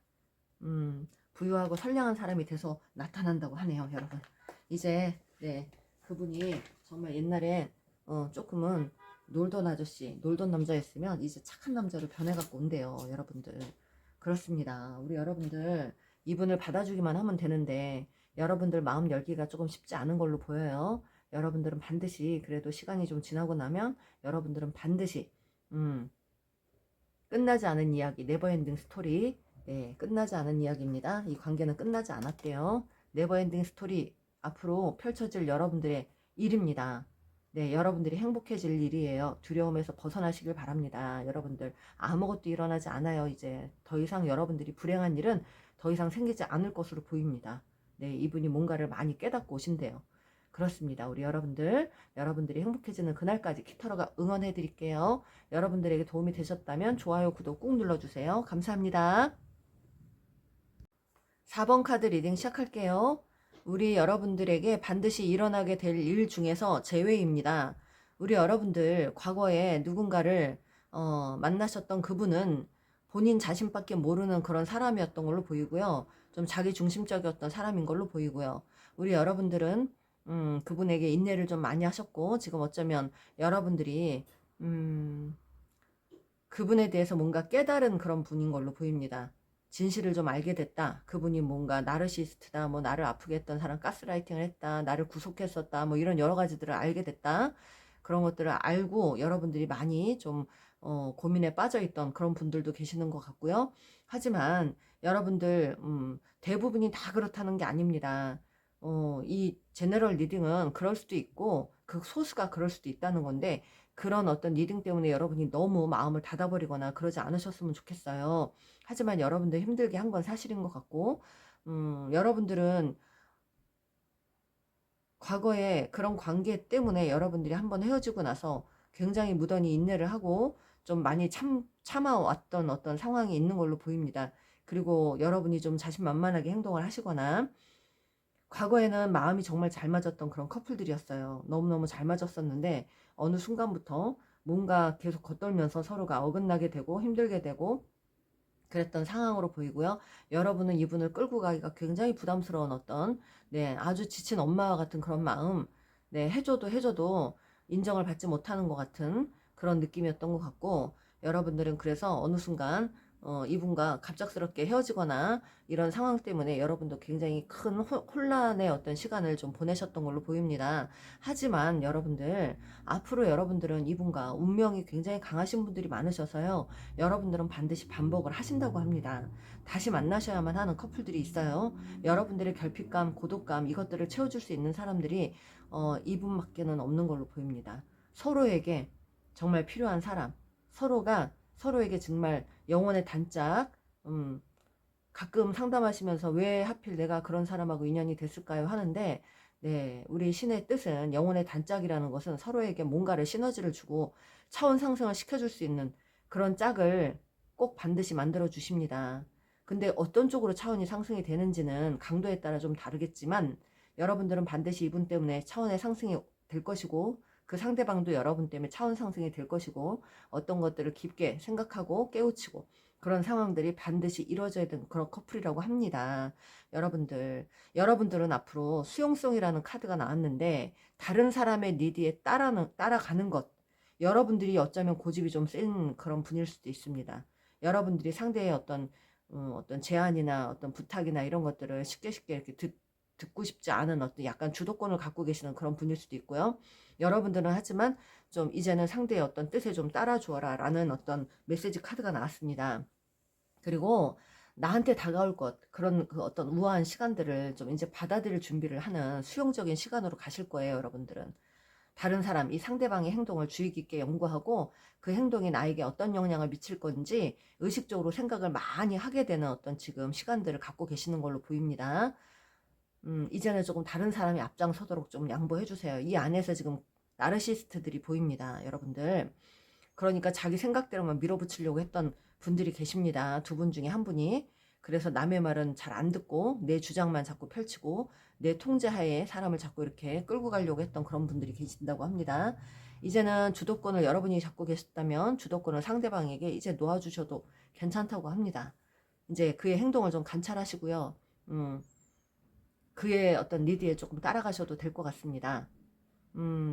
부유하고 선량한 사람이 돼서 나타난다고 하네요, 여러분. 이제 네, 그분이 정말 옛날에 조금은 놀던 아저씨, 놀던 남자였으면 이제 착한 남자로 변해갖고 온대요, 여러분들. 그렇습니다. 우리 여러분들 이분을 받아주기만 하면 되는데 여러분들 마음 열기가 조금 쉽지 않은 걸로 보여요. 여러분들은 반드시 그래도 시간이 좀 지나고 나면 여러분들은 반드시 끝나지 않은 이야기, 네버엔딩 스토리. 네, 끝나지 않은 이야기입니다. 이 관계는 끝나지 않았대요. 네버엔딩 스토리 앞으로 펼쳐질 여러분들의 일입니다. 네, 여러분들이 행복해질 일이에요. 두려움에서 벗어나시길 바랍니다. 여러분들 아무것도 일어나지 않아요. 이제 더 이상 여러분들이 불행한 일은 더 이상 생기지 않을 것으로 보입니다. 네, 이분이 뭔가를 많이 깨닫고 오신대요. 그렇습니다. 우리 여러분들, 여러분들이 행복해지는 그날까지 키터러가 응원해 드릴게요. 여러분들에게 도움이 되셨다면 좋아요, 구독 꾹 눌러주세요. 감사합니다. 4번 카드 리딩 시작할게요. 우리 여러분들에게 반드시 일어나게 될 일 중에서 재회입니다. 우리 여러분들 과거에 누군가를 만나셨던 그분은 본인 자신밖에 모르는 그런 사람이었던 걸로 보이고요. 좀 자기 중심적이었던 사람인 걸로 보이고요. 우리 여러분들은 그분에게 인내를 좀 많이 하셨고 지금 어쩌면 여러분들이 그분에 대해서 뭔가 깨달은 그런 분인 걸로 보입니다. 진실을 좀 알게 됐다. 그분이 뭔가 나르시스트다. 뭐 나를 아프게 했던 사람 가스라이팅을 했다. 나를 구속했었다. 뭐 이런 여러 가지들을 알게 됐다. 그런 것들을 알고 여러분들이 많이 좀 고민에 빠져 있던 그런 분들도 계시는 것 같고요. 하지만 여러분들 대부분이 다 그렇다는 게 아닙니다. 이 제너럴 리딩은 그럴 수도 있고 그 소수가 그럴 수도 있다는 건데 그런 어떤 리딩 때문에 여러분이 너무 마음을 닫아버리거나 그러지 않으셨으면 좋겠어요. 하지만 여러분들 힘들게 한 건 사실인 것 같고 여러분들은 과거에 그런 관계 때문에 여러분들이 한번 헤어지고 나서 굉장히 무던히 인내를 하고 좀 많이 참아왔던 어떤 상황이 있는 걸로 보입니다. 그리고 여러분이 좀 자신만만하게 행동을 하시거나 과거에는 마음이 정말 잘 맞았던 그런 커플들이었어요. 너무너무 잘 맞았었는데 어느 순간부터 뭔가 계속 겉돌면서 서로가 어긋나게 되고 힘들게 되고 그랬던 상황으로 보이고요. 여러분은 이분을 끌고 가기가 굉장히 부담스러운 어떤 네, 아주 지친 엄마와 같은 그런 마음 네, 해줘도 인정을 받지 못하는 것 같은 그런 느낌이었던 것 같고 여러분들은 그래서 어느 순간 이분과 갑작스럽게 헤어지거나 이런 상황 때문에 여러분도 굉장히 큰 혼란의 어떤 시간을 좀 보내셨던 걸로 보입니다. 하지만 여러분들 앞으로 여러분들은 이분과 운명이 굉장히 강하신 분들이 많으셔서요. 여러분들은 반드시 반복을 하신다고 합니다. 다시 만나셔야만 하는 커플들이 있어요. 여러분들의 결핍감, 고독감 이것들을 채워줄 수 있는 사람들이 이분밖에는 없는 걸로 보입니다. 서로에게 정말 필요한 사람, 서로가 서로에게 정말 영혼의 단짝, 가끔 상담하시면서 왜 하필 내가 그런 사람하고 인연이 됐을까요? 하는데, 네, 우리 신의 뜻은 영혼의 단짝이라는 것은 서로에게 뭔가를 시너지를 주고 차원 상승을 시켜줄 수 있는 그런 짝을 꼭 반드시 만들어 주십니다. 근데 어떤 쪽으로 차원이 상승이 되는지는 강도에 따라 좀 다르겠지만 여러분들은 반드시 이분 때문에 차원의 상승이 될 것이고 그 상대방도 여러분 때문에 차원 상승이 될 것이고 어떤 것들을 깊게 생각하고 깨우치고 그런 상황들이 반드시 이루어져야 되는 그런 커플이라고 합니다. 여러분들은 앞으로 수용성이라는 카드가 나왔는데 다른 사람의 니드에 따라가는 것 여러분들이 어쩌면 고집이 좀 센 그런 분일 수도 있습니다. 여러분들이 상대의 어떤 제안이나 어떤 부탁이나 이런 것들을 쉽게 이렇게 듣고 싶지 않은 어떤 약간 주도권을 갖고 계시는 그런 분일 수도 있고요. 여러분들은 하지만 좀 이제는 상대의 어떤 뜻에 좀 따라주어라 라는 어떤 메시지 카드가 나왔습니다. 그리고 나한테 다가올 그런 그 어떤 우아한 시간들을 좀 이제 받아들일 준비를 하는 수용적인 시간으로 가실 거예요, 여러분들은. 다른 사람, 이 상대방의 행동을 주의 깊게 연구하고 그 행동이 나에게 어떤 영향을 미칠 건지 의식적으로 생각을 많이 하게 되는 어떤 지금 시간들을 갖고 계시는 걸로 보입니다. 이제는 조금 다른 사람이 앞장서도록 좀 양보해 주세요. 이 안에서 지금 나르시스트들이 보입니다, 여러분들. 그러니까 자기 생각대로만 밀어붙이려고 했던 분들이 계십니다. 두 분 중에 한 분이. 그래서 남의 말은 잘 안 듣고 내 주장만 자꾸 펼치고 내 통제하에 사람을 자꾸 이렇게 끌고 가려고 했던 그런 분들이 계신다고 합니다. 이제는 주도권을 여러분이 잡고 계셨다면 주도권을 상대방에게 이제 놓아주셔도 괜찮다고 합니다. 이제 그의 행동을 좀 관찰하시고요. 그의 어떤 리드에 조금 따라가셔도 될 것 같습니다.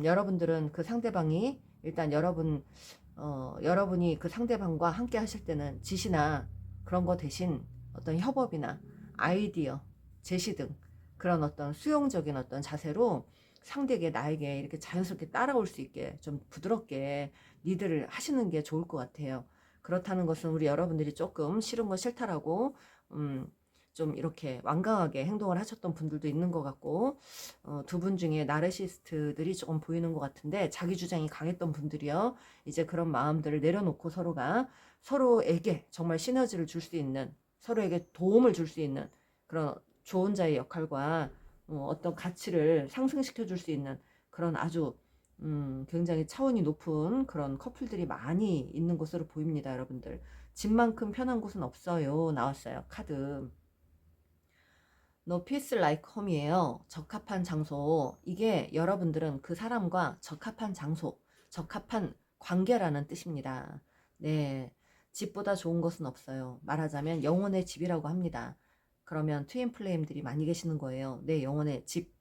여러분들은 그 상대방이 일단 여러분이 그 상대방과 함께 하실 때는 지시나 그런 거 대신 어떤 협업이나 아이디어, 제시 등 그런 어떤 수용적인 어떤 자세로 상대에게 나에게 이렇게 자연스럽게 따라올 수 있게 좀 부드럽게 리드를 하시는 게 좋을 것 같아요. 그렇다는 것은 우리 여러분들이 조금 싫은 거 싫다라고 좀 이렇게 완강하게 행동을 하셨던 분들도 있는 것 같고, 두 분 중에 나르시스트들이 조금 보이는 것 같은데, 자기 주장이 강했던 분들이요, 이제 그런 마음들을 내려놓고 서로에게 정말 시너지를 줄 수 있는, 서로에게 도움을 줄 수 있는 그런 조언자의 역할과 어떤 가치를 상승시켜 줄 수 있는 그런 아주 굉장히 차원이 높은 그런 커플들이 많이 있는 것으로 보입니다, 여러분들. 집만큼 편한 곳은 없어요. 나왔어요, 카드. No peace like home이에요. 적합한 장소. 이게 여러분들은 그 사람과 적합한 장소, 적합한 관계라는 뜻입니다. 네. 집보다 좋은 것은 없어요. 말하자면 영혼의 집이라고 합니다. 그러면 트윈 플레임들이 많이 계시는 거예요. 내 영혼의 집.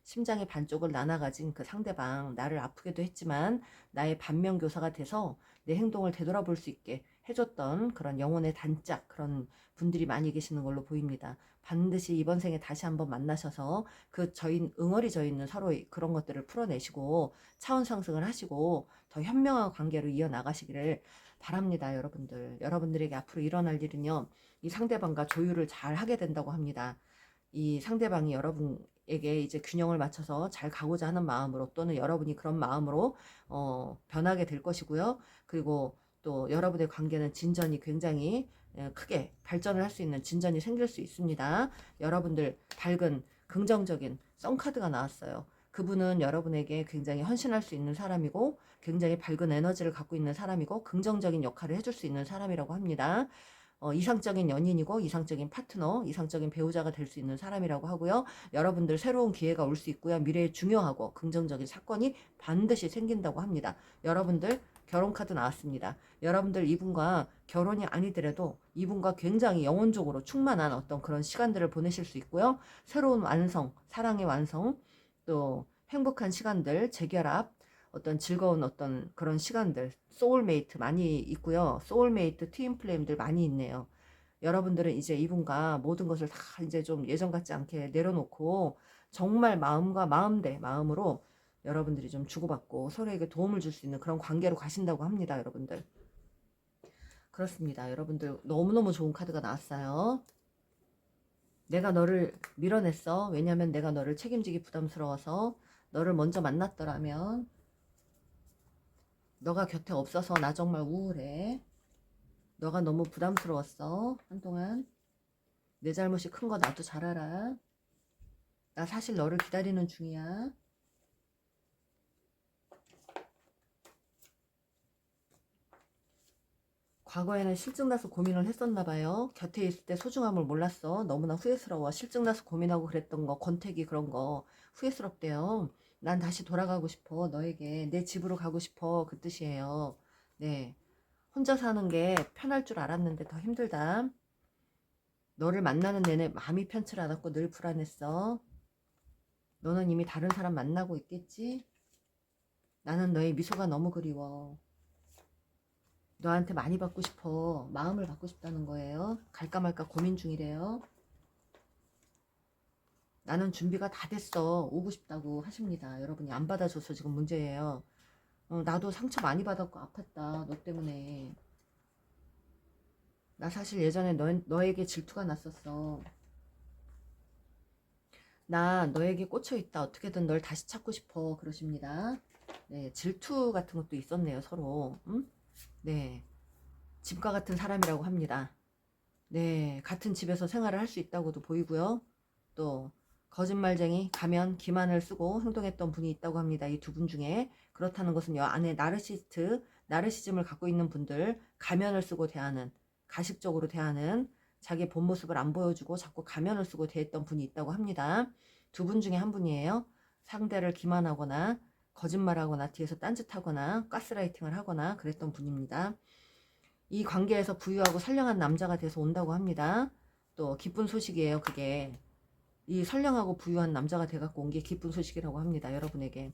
심장의 반쪽을 나눠 가진 그 상대방, 나를 아프게도 했지만 나의 반면교사가 돼서 내 행동을 되돌아볼 수 있게 해줬던 그런 영혼의 단짝, 그런 분들이 많이 계시는 걸로 보입니다. 반드시 이번 생에 다시 한번 만나셔서 그 응어리 져 있는 서로의 그런 것들을 풀어내시고 차원 상승을 하시고 더 현명한 관계로 이어나가시기를 바랍니다, 여러분들. 여러분들에게 앞으로 일어날 일은요, 이 상대방과 조율을 잘 하게 된다고 합니다. 이 상대방이 여러분에게 이제 균형을 맞춰서 잘 가고자 하는 마음으로, 또는 여러분이 그런 마음으로 변하게 될 것이고요. 그리고 또 여러분의 관계는 진전이 굉장히 크게 발전을 할 수 있는 진전이 생길 수 있습니다. 여러분들 밝은 긍정적인 썬카드가 나왔어요. 그분은 여러분에게 굉장히 헌신할 수 있는 사람이고, 굉장히 밝은 에너지를 갖고 있는 사람이고, 긍정적인 역할을 해줄 수 있는 사람이라고 합니다. 이상적인 연인이고, 이상적인 파트너, 이상적인 배우자가 될 수 있는 사람이라고 하고요. 여러분들 새로운 기회가 올 수 있고요. 미래에 중요하고 긍정적인 사건이 반드시 생긴다고 합니다. 여러분들 결혼 카드 나왔습니다. 여러분들 이분과 결혼이 아니더라도 이분과 굉장히 영혼적으로 충만한 어떤 그런 시간들을 보내실 수 있고요. 새로운 완성, 사랑의 완성, 또 행복한 시간들, 재결합, 어떤 즐거운 어떤 그런 시간들, 소울메이트 많이 있고요. 소울메이트 트윈 플레임들 많이 있네요. 여러분들은 이제 이분과 모든 것을 다 이제 좀 예전 같지 않게 내려놓고 정말 마음과 마음으로 여러분들이 좀 주고받고 서로에게 도움을 줄 수 있는 그런 관계로 가신다고 합니다, 여러분들. 그렇습니다. 여러분들 너무너무 좋은 카드가 나왔어요. 내가 너를 밀어냈어. 왜냐면 내가 너를 책임지기 부담스러워서. 너를 먼저 만났더라면 너가 곁에 없어서 나 정말 우울해. 너가 너무 부담스러웠어. 한동안. 내 잘못이 큰 거 나도 잘 알아. 나 사실 너를 기다리는 중이야. 과거에는 실증나서 고민을 했었나 봐요. 곁에 있을 때 소중함을 몰랐어. 너무나 후회스러워. 실증나서 고민하고 그랬던 거, 권태기 그런 거 후회스럽대요. 난 다시 돌아가고 싶어. 너에게 내 집으로 가고 싶어. 그 뜻이에요. 네. 혼자 사는 게 편할 줄 알았는데 더 힘들다. 너를 만나는 내내 마음이 편치 않았고 늘 불안했어. 너는 이미 다른 사람 만나고 있겠지? 나는 너의 미소가 너무 그리워. 너한테 많이 받고 싶어. 마음을 받고 싶다는 거예요. 갈까 말까 고민 중이래요. 나는 준비가 다 됐어. 오고 싶다고 하십니다. 여러분이 안 받아줘서 지금 문제예요. 나도 상처 많이 받았고 아팠다. 너 때문에. 나 사실 예전에 너에게 질투가 났었어. 나 너에게 꽂혀있다. 어떻게든 널 다시 찾고 싶어. 그러십니다. 네, 질투 같은 것도 있었네요. 서로. 네, 집과 같은 사람이라고 합니다. 네, 같은 집에서 생활을 할 수 있다고도 보이고요. 또 거짓말쟁이, 가면, 기만을 쓰고 행동했던 분이 있다고 합니다. 이 두 분 중에. 그렇다는 것은 요 안에 나르시즘을 갖고 있는 분들, 가면을 쓰고 대하는, 가식적으로 대하는, 자기 본 모습을 안 보여주고 자꾸 가면을 쓰고 대했던 분이 있다고 합니다. 두 분 중에 한 분이에요. 상대를 기만하거나 거짓말하거나 뒤에서 딴짓하거나 가스라이팅을 하거나 그랬던 분입니다. 이 관계에서 부유하고 선량한 남자가 돼서 온다고 합니다. 또 기쁜 소식이에요. 그게 이 선량하고 부유한 남자가 돼갖고 온 게 기쁜 소식이라고 합니다. 여러분에게.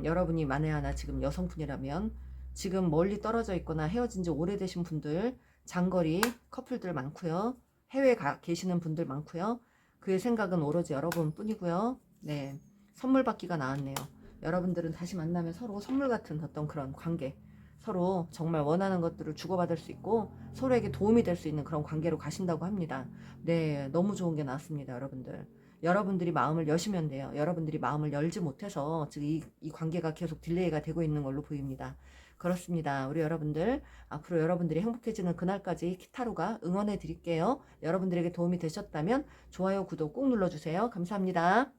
여러분이 만에 하나 지금 여성분이라면 지금 멀리 떨어져 있거나 헤어진 지 오래되신 분들, 장거리 커플들 많고요. 해외에 계시는 분들 많고요. 그의 생각은 오로지 여러분 뿐이고요. 네, 선물 받기가 나왔네요. 여러분들은 다시 만나면 서로 선물 같은 어떤 그런 관계, 서로 정말 원하는 것들을 주고받을 수 있고 서로에게 도움이 될 수 있는 그런 관계로 가신다고 합니다. 네, 너무 좋은 게 나왔습니다. 여러분들. 여러분들이 마음을 여시면 돼요. 여러분들이 마음을 열지 못해서 지금 이 관계가 계속 딜레이가 되고 있는 걸로 보입니다. 그렇습니다. 우리 여러분들, 앞으로 여러분들이 행복해지는 그날까지 키타로가 응원해 드릴게요. 여러분들에게 도움이 되셨다면 좋아요, 구독 꼭 눌러주세요. 감사합니다.